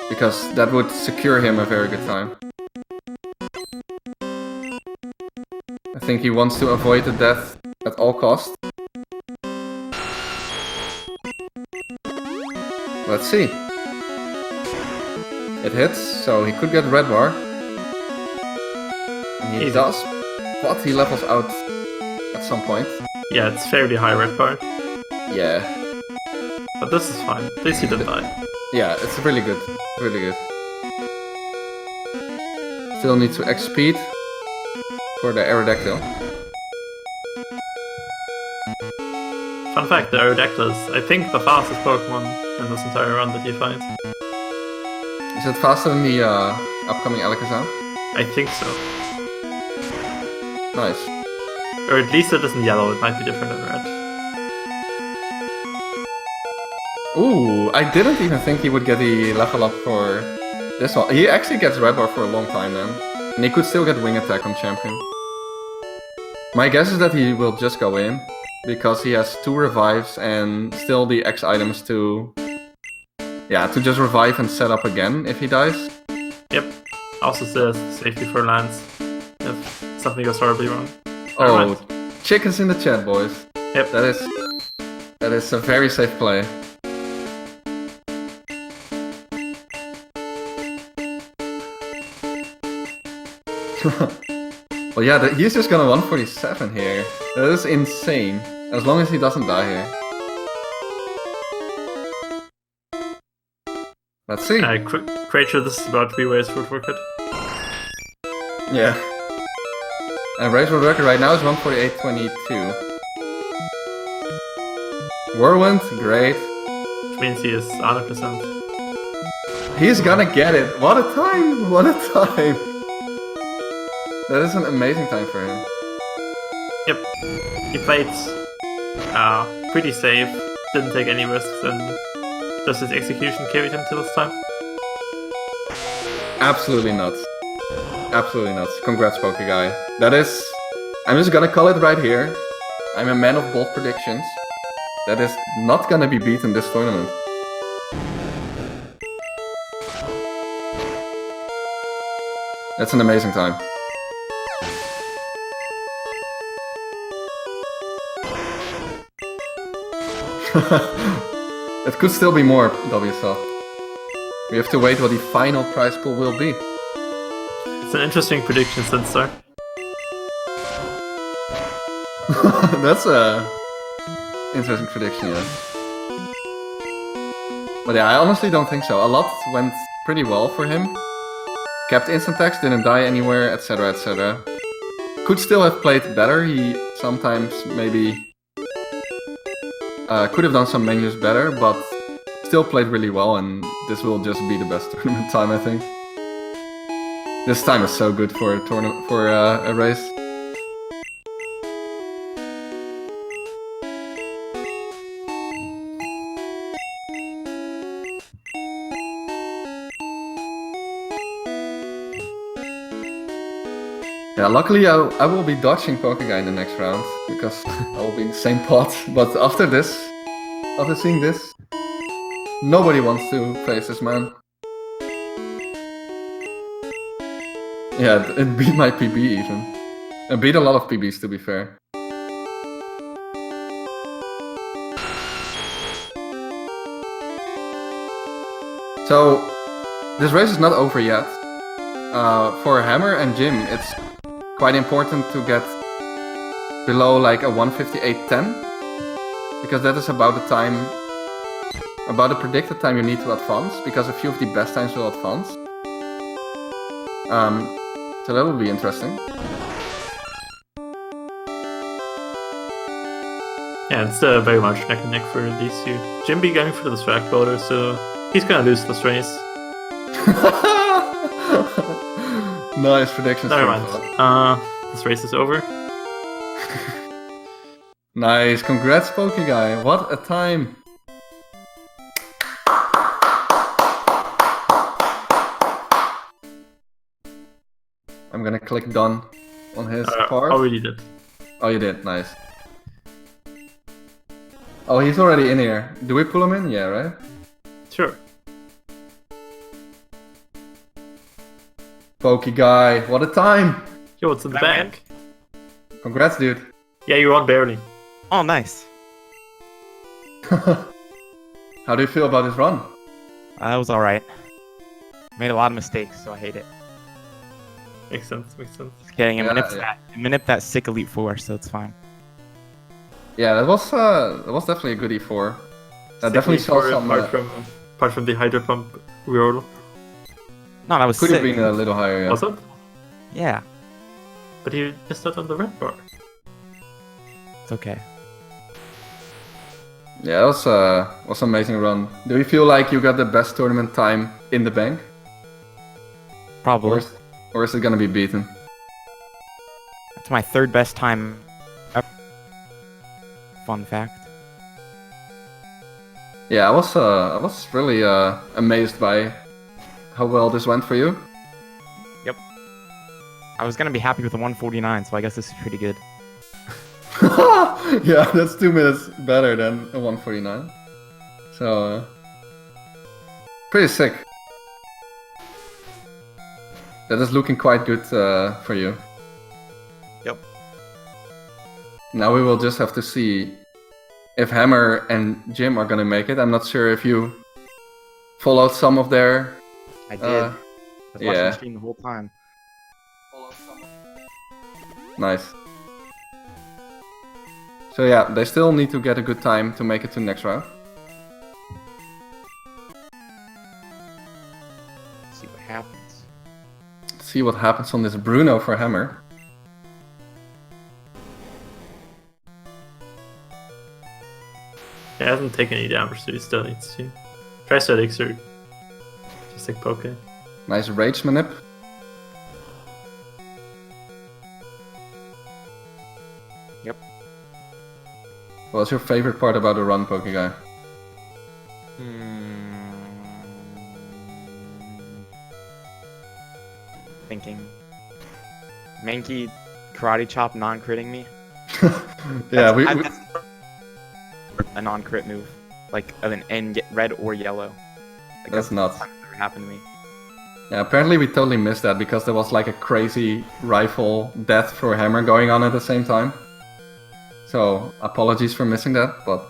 Because that would secure him a very good time. I think he wants to avoid the death at all costs. Let's see. It hits, so he could get Red Bar. And he does, but he levels out at some point. Yeah, it's fairly high Red Bar. Yeah. But this is fine. At least he didn't die. Yeah, it's really good. Really good. Still need to X speed for the Aerodactyl. Fun fact, the Aerodactyl is, I think, the fastest Pokemon in this entire run that you fight. Is it faster than the upcoming Alakazam? I think so. Nice. Or at least it isn't yellow, it might be different in red. Ooh, I didn't even think he would get the level up for this one. He actually gets Red Bar for a long time then. And he could still get Wing Attack on Champion. My guess is that he will just go in, because he has 2 revives and still the X items to Yeah, to just revive and set up again if he dies. Yep. Also says safety for lands if something goes horribly wrong. Oh, chickens in the chat, boys. Yep. That is a very safe play. Well, yeah, he's just gonna 147 here. That is insane. As long as he doesn't die here. Let's see. Creature, this is about 3 ways Worldrecord. Yeah. And race Worldrecord right now is 148.22. Whirlwind, great. Which means he is 100%. He's gonna get it. What a time! What a time! That is an amazing time for him. Yep. He played pretty safe, didn't take any risks, and just his execution carried him to this time. Absolutely nuts. Absolutely nuts. Congrats, pokeguy. That is... I'm just gonna call it right here. I'm a man of bold predictions. That is not gonna be beaten this tournament. That's an amazing time. It could still be more, WSL. We have to wait what the final prize pool will be. It's an interesting prediction, Sinstar. That's a interesting prediction, yeah. But yeah, I honestly don't think so. A lot went pretty well for him. Kept instant text, didn't die anywhere, etc, etc. Could still have played better. He sometimes maybe could have done some menus better, but still played really well, and this will just be the best tournament time, I think. This time is so good for a tournament, for a race. Yeah, luckily I will be dodging pokeguy in the next round, because I will be in the same pot, but after this, after seeing this, nobody wants to face this man. Yeah, it beat my PB even. It beat a lot of PBs, to be fair. So, this race is not over yet. For Hammer and JimB, it's quite important to get below like a 158.10, because that is about the time, about the predicted time you need to advance, because a few of the best times will advance. So that will be interesting. Yeah, it's very much neck and neck for these two. JimB going for the distract boulder, so he's gonna lose this race. Nice predictions. Never mind. This race is over. Nice, congrats pokeguy. What a time. I'm gonna click done on his part. Already did. Oh, you did, nice. Oh, he's already in here. Do we pull him in? Yeah, right? Sure. Pokeguy, what a time! Yo, what's in the bag? Congrats, dude. Yeah, you won barely. Oh, nice. How do you feel about this run? That was alright. Made a lot of mistakes, so I hate it. Makes sense, makes sense. Just kidding, I Yeah, maniped that sick Elite Four, so it's fine. Yeah, that was definitely a good E4. That definitely saw some... apart from the Hydro Pump roll. No, that was Could sick. have been a little higher, yeah. Was it? Yeah, But you missed out on the red bar. it's okay. Yeah, that was an amazing run. Do you feel like you got the best tournament time in the bank? Probably. Or is it gonna be beaten? It's my third best time ever. Fun fact. Yeah, I was really amazed by how well this went for you. Yep. I was gonna be happy with the 149, so I guess this is pretty good. Yeah, that's 2 minutes better than a 149. So, Pretty sick. That is looking quite good for you. Yep. Now we will just have to see if Hammer and Jim are gonna make it. I'm not sure if you followed some of their... I did. I was watching yeah. the stream the whole time. Nice. So yeah, they still need to get a good time to make it to the next round. See what happens. See what happens on this Bruno for Hammer. He hasn't taken any damage, so he still needs to. Try statics or just like poke. Nice rage manip. Yep. What's your favorite part about the run, pokeguy? Thinking. Mankey karate chop non-critting me. Yeah, That's a non-crit move, like of an N get red or yellow. Like, that's nuts. the first time it's ever happened to me. Yeah, apparently we totally missed that because there was like a crazy rifle death for Hammer going on at the same time. So apologies for missing that, but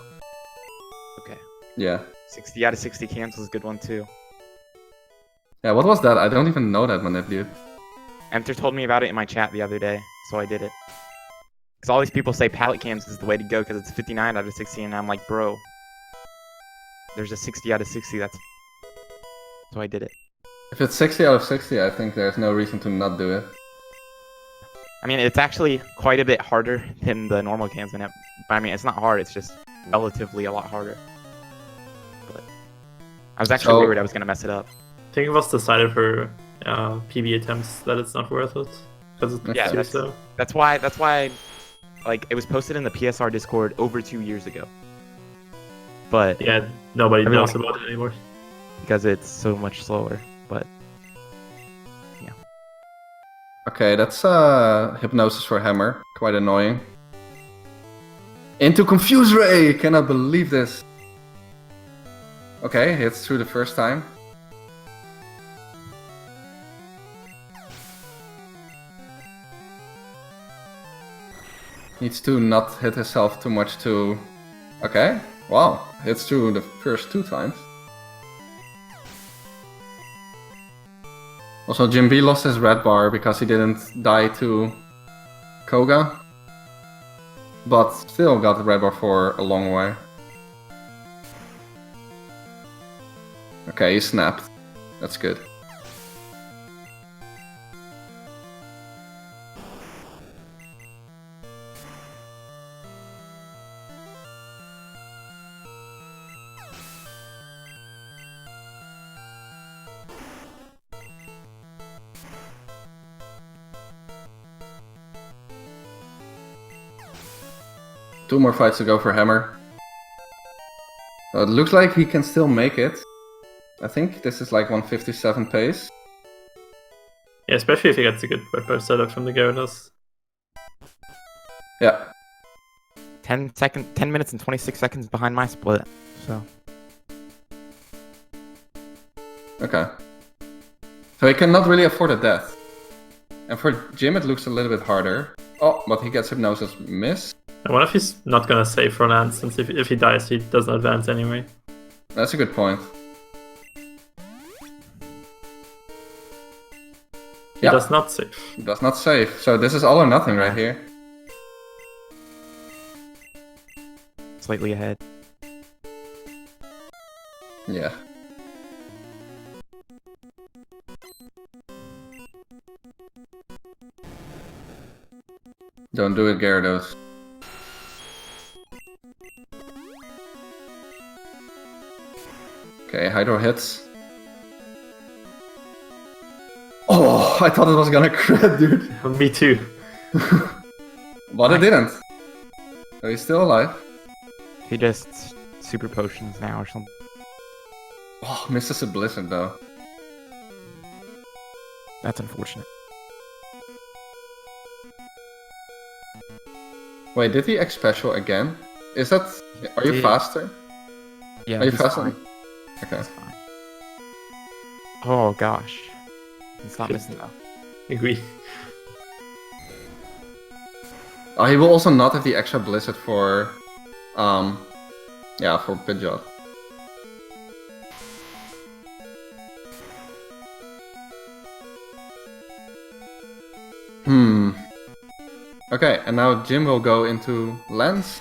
Okay. yeah. 60 out of 60 cancels is a good one too. Yeah, what was that? I don't even know that manip, dude. Enter told me about it in my chat the other day, so I did it. Because all these people say pallet cams is the way to go because it's 59 out of 60, and I'm like, bro, there's a 60 out of 60, that's... So I did it. If it's 60 out of 60, I think there's no reason to not do it. I mean, it's actually quite a bit harder than the normal cams, but I mean, it's not hard, it's just relatively a lot harder. But I was actually worried I was going to mess it up. I think it was decided for PB attempts that it's not worth it. Because it's Yeah, too slow. that's why, like, it was posted in the PSR Discord over 2 years ago. But Yeah, nobody Everyone- knows about it anymore. because it's so much slower, but Okay, that's hypnosis for Hammer. Quite annoying. Into Confuse Ray! Cannot believe this. Okay, hits through the first time. Needs to not hit himself too much to... Okay, wow. Hits through the first 2 times. Also, JimB lost his red bar because he didn't die to Koga. But still got the red bar for a long way. Okay, he snapped. That's good. Two more fights to go for Hammer. So it looks like he can still make it. I think this is like 157 pace. Yeah, especially if he gets a good weapon setup from the Gyarados. Yeah. 10 minutes and 26 seconds behind my split, so... Okay. So he cannot really afford a death. And for Jim it looks a little bit harder. Oh, but he gets Hypnosis miss. I wonder if he's not gonna save for land, since if he dies, he doesn't advance anyway. That's a good point. He does not save. He does not save. So this is all or nothing right here. Slightly ahead. Yeah. Don't do it, Gyarados. Okay, Hydro hits. Oh, I thought it was gonna crit, dude. Me too. But it didn't. So he's still alive. He just super potions now or something. Oh, misses a Blizzard though. That's unfortunate. Wait, did he X special again? Is that... Are you He- faster? Yeah, Are you he's faster? fine. Okay. He's fine. Oh gosh. He's not missing though. Agree. Oh, he will also not have the extra blizzard for, yeah, for Pidgeot. Okay, and now Jim will go into Lens.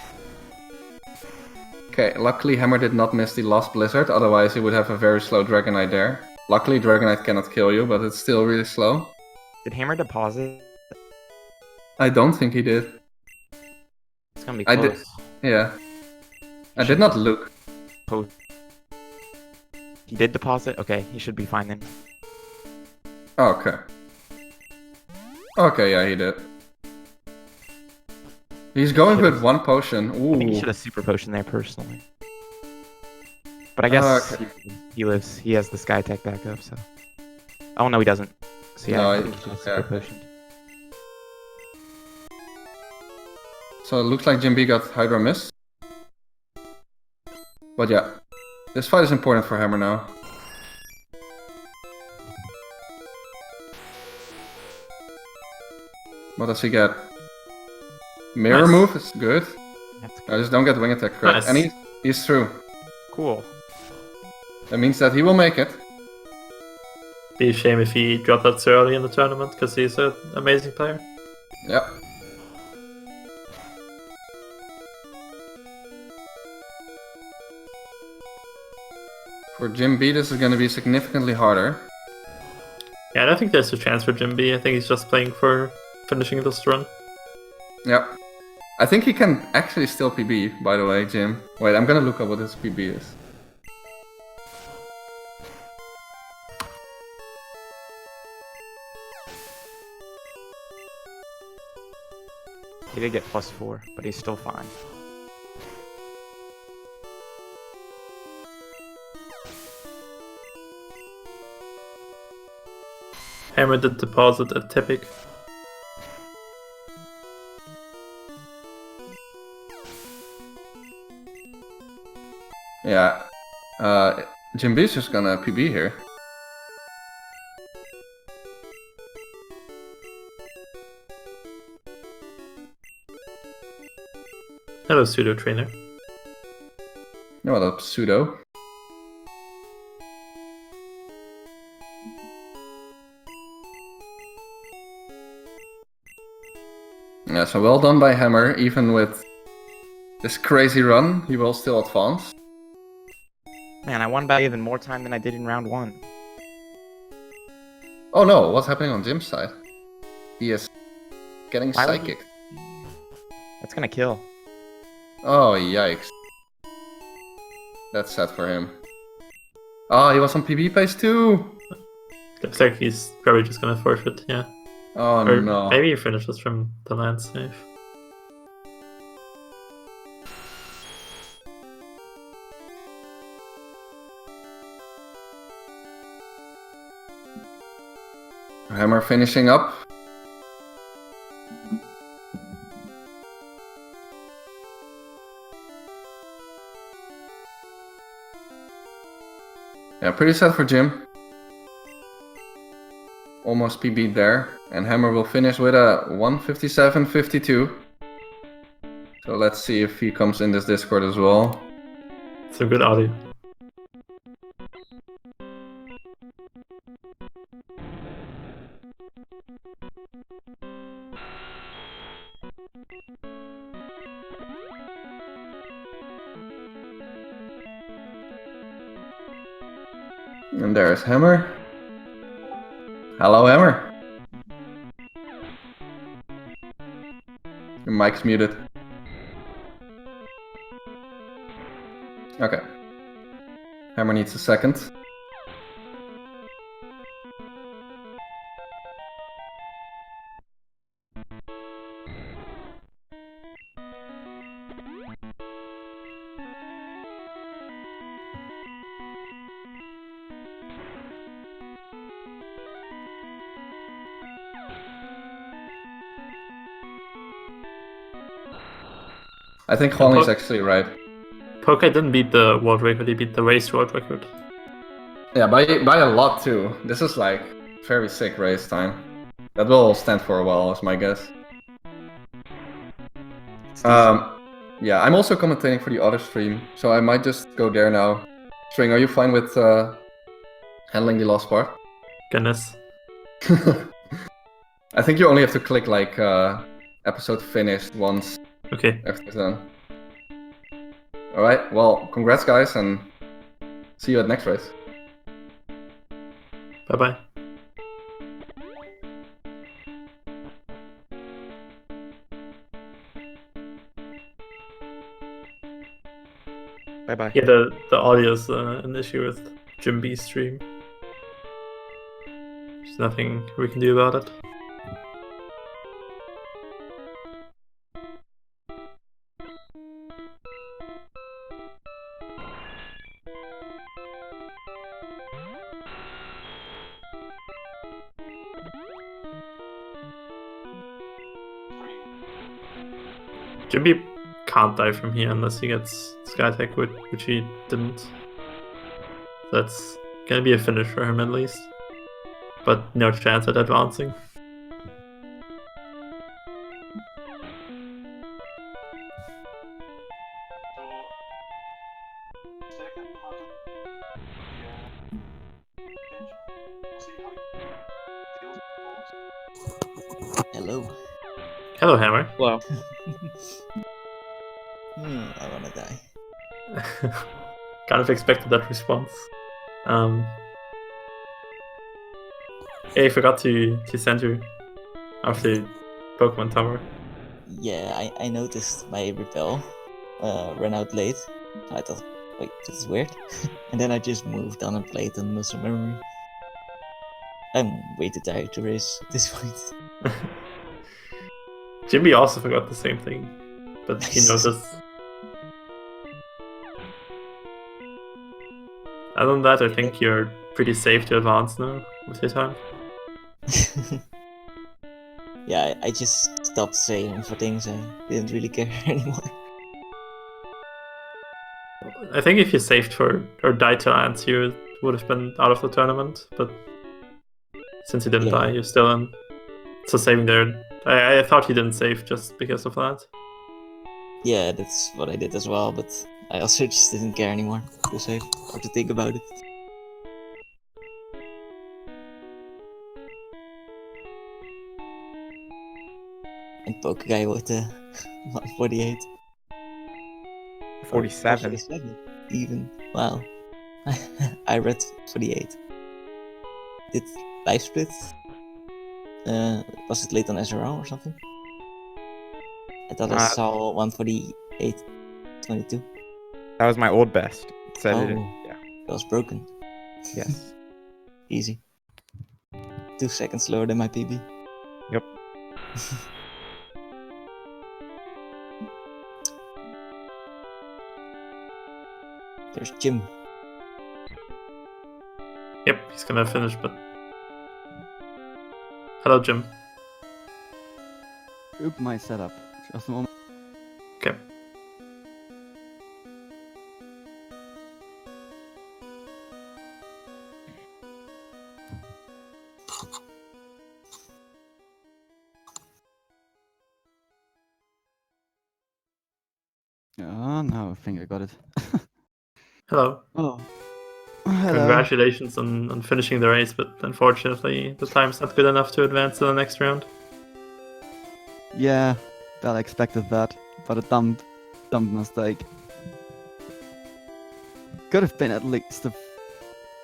Okay, luckily Hammer did not miss the last blizzard, otherwise he would have a very slow Dragonite there. Luckily Dragonite cannot kill you, but it's still really slow. Did Hammer deposit? I don't think he did. It's gonna be I close. did. Yeah. I did not look. He did deposit? Okay, he should be fine then. Okay. Okay, yeah, he did. He's going with one potion. Ooh. I think he should have super potion there personally. But I guess Okay. he lives. He has the sky attack back up, so. Oh no, he doesn't. So yeah, No, I think he should have super potioned. So it looks like JimB got Hydro Miss. But yeah, this fight is important for Hammer now. What does he get? Mirror Nice. move is good. That's I just don't get wing attack correct. Nice. And he's through. cool. That means that he will make it. Be a shame if he dropped that so early in the tournament because he's an amazing player. Yep. For JimB, this is going to be significantly harder. Yeah, I don't think there's a chance for JimB. I think he's just playing for finishing this run. Yep. I think he can actually still PB, by the way, Jim. Wait, I'm gonna look up what his PB is. He did get +4, but he's still fine. Hammer did deposit at Tepic. Yeah. JimB is just gonna PB here. Hello, pseudo trainer. No, what up, pseudo? Yeah, so well done by Hammer. Even with this crazy run, he will still advance. Man, I won by even more time than I did in round 1. Oh no, what's happening on Jim's side? He is getting Why would psychic. That's gonna kill. Oh, yikes. That's sad for him. Oh, he was on PB pace too! Looks like he's probably just gonna forfeit, yeah. Oh Or no. maybe he finishes from the land save. Hammer finishing up. Yeah, pretty sad for Jim. Almost PB'd there. And Hammer will finish with a 157.52. So let's see if he comes in this Discord as well. Some good audio. And there's Hammer. Hello, Hammer. Your mic's muted. Okay. Hammer needs a second. I think Holly's actually right. Poke didn't beat the world record, he beat the race world record. Yeah, by a lot too. This is like very sick race time. That will stand for a while, is my guess. Yeah, I'm also commentating for the other stream, so I might just go there now. String, are you fine with handling the last part? Goodness. I think you only have to click like episode finished once Okay. everything's done. Alright, well, congrats guys, and see you at next race. Bye-bye. Bye-bye. Yeah, the audio's an issue with JimB's stream. There's nothing we can do about it. JimB can't die from here unless he gets Skytech, which he didn't. That's gonna be a finish for him at least. But no chance at advancing. Hello. Hello, Hammer. Hello. I wanna die. Kind of expected that response. Yeah, I forgot to send you after Pokemon Tower. Yeah, I noticed my repel ran out late. I thought, wait, this is weird. And then I just moved on and played on muscle memory. I'm way too tired to race at this point. JimB also forgot the same thing, but he noticed. Other than that, I think you're pretty safe to advance now with your time. Yeah, I just stopped saving for things I didn't really care anymore. I think if you saved for or died to Lance, you would have been out of the tournament, but since you didn't die, you're still in. So saving there, I thought you didn't save just because of that. Yeah, that's what I did as well, but I also just didn't care anymore to save or to think about it. And pokeguy with the 148. 47. 47 even. Wow. I read 48. Did live split? Was it late on SRO or something? I thought I saw 148, 22. That was my old best. So Oh. yeah. It was broken. Yes. Easy. 2 seconds slower than my PB. Yep. There's Jim. Yep, he's gonna finish, but... Hello, Jim. Oop, my setup. Just a moment. Okay. Now I think I got it. Hello. Oh. Hello. Congratulations on finishing the race, but unfortunately the time's not good enough to advance to the next round. Yeah, well, I expected that, but a dumb mistake. Could have been at least a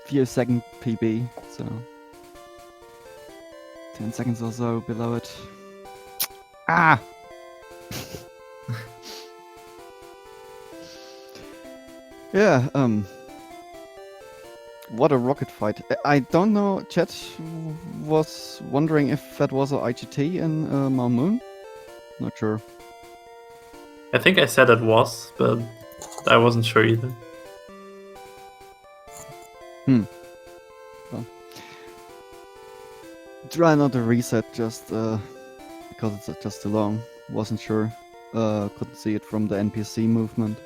few second PB, so 10 seconds or so below it. Ah! Yeah, what a rocket fight. I don't know, chat was wondering if that was a IGT in Malmoon? Not sure. I think I said it was, but I wasn't sure either. Well, try not to reset just because it's just too long. Wasn't sure. Couldn't see it from the NPC movement.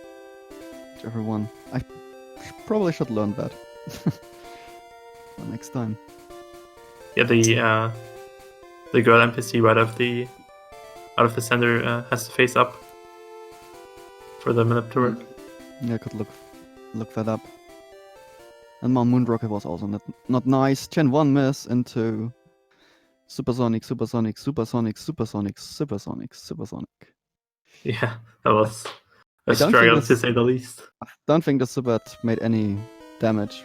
Whichever one. I probably should learn that. next time. Yeah, the girl NPC right out of the center has to face up for the minute to work. Yeah, I could look that up. And my Moonrocket was also not nice. Gen 1 miss into Supersonic, Supersonic, Supersonic, Supersonic, Supersonic, Supersonic. Yeah, that was I a don't think struggle this- to say the least. Don't think the Super made any damage.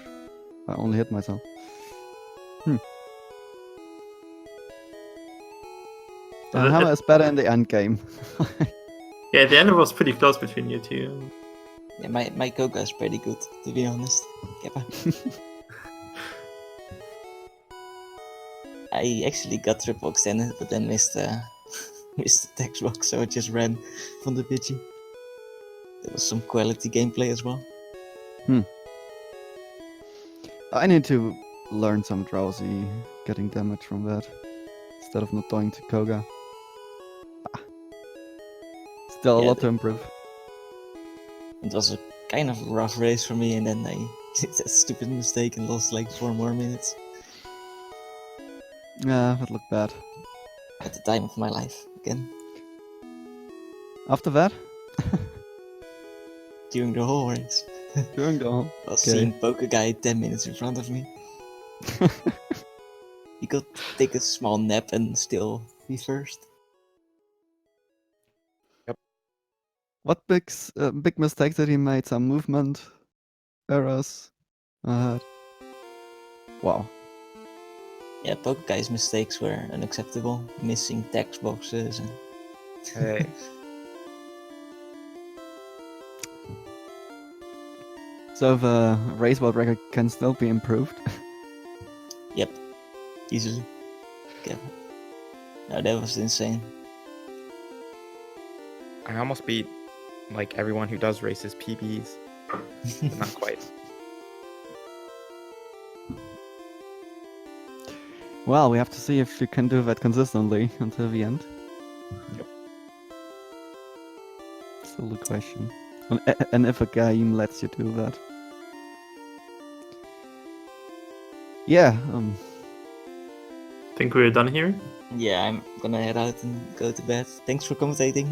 I only hit myself. The Well, hammer is better in the end game. Yeah, at the end it was pretty close between you two. Yeah, my Koga is pretty good, to be honest. Kappa. I actually got triple extended, but then missed missed the text box, so I just ran from the Pidgey. There was some quality gameplay as well. I need to learn some drowsy, getting damage from that, instead of not dying to Koga. Still a Yeah, lot to improve. It was a kind of rough race for me, and then I did that stupid mistake and lost like 4 more minutes Yeah, that looked bad. at the time of my life again. After that, During the whole race, during the whole... I was Okay. seeing pokeguy 10 minutes in front of me. He could take a small nap and still be first. What big mistake did he make? Some movement errors? Wow. Yeah, pokeguy's mistakes were unacceptable. Missing text boxes and Hey. So the race world record can still be improved. yep, easily. Okay. No, that was insane. I almost beat like everyone who does races PBs, but not quite. Well, we have to see if you can do that consistently until the end. Yep. Still the question. And if a game lets you do that. Yeah, Think we're done here. Yeah, I'm gonna head out and go to bed. Thanks for commentating.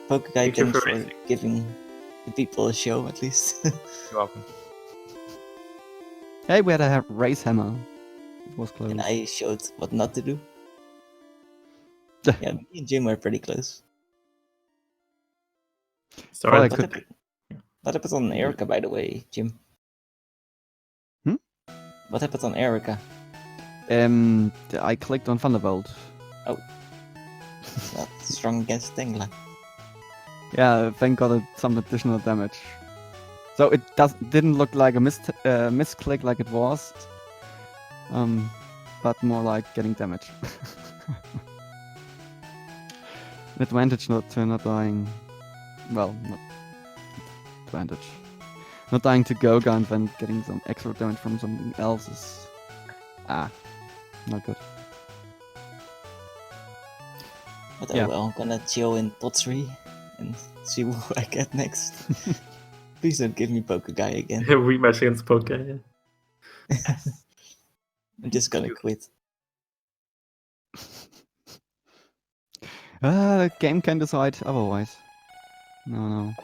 Pokeguy, Thank you thanks for for racing. giving the people a show at least. You're welcome. hey, we had a race hammer. It was close. And I showed what not to do. Yeah, me and Jim were pretty close. Sorry. Well, I What could- happened on Erica, by the way, Jim? Hmm? What happened on Erica? I clicked on Thunderbolt. Not strong against Tengla. Yeah, thank God some additional damage. So it didn't look like a misclick like it was, but more like getting damage. An advantage not dying. Well, not advantage. Not dying to Goga and then getting some extra damage from something else is not good. But Yeah. oh well, gonna chill in top 3 and see who I get next. Please don't give me Pokeguy again. Rematch against Poke. Yeah. I'm just gonna quit. The game can decide otherwise. No.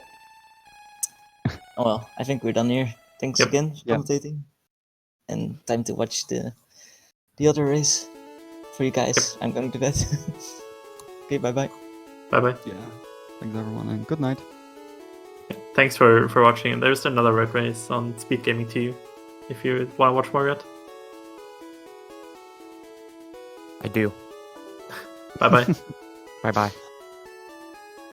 Oh well, I think we're done here. Thanks Yep. again for Yep. commentating. And time to watch the other race. For you guys, I'm going to bed. Okay, bye bye. Bye bye. Yeah. Thanks everyone and good night. Thanks for watching. There's another red race on Speedgaming too, if you want to watch more yet. I do. Bye bye. Bye bye.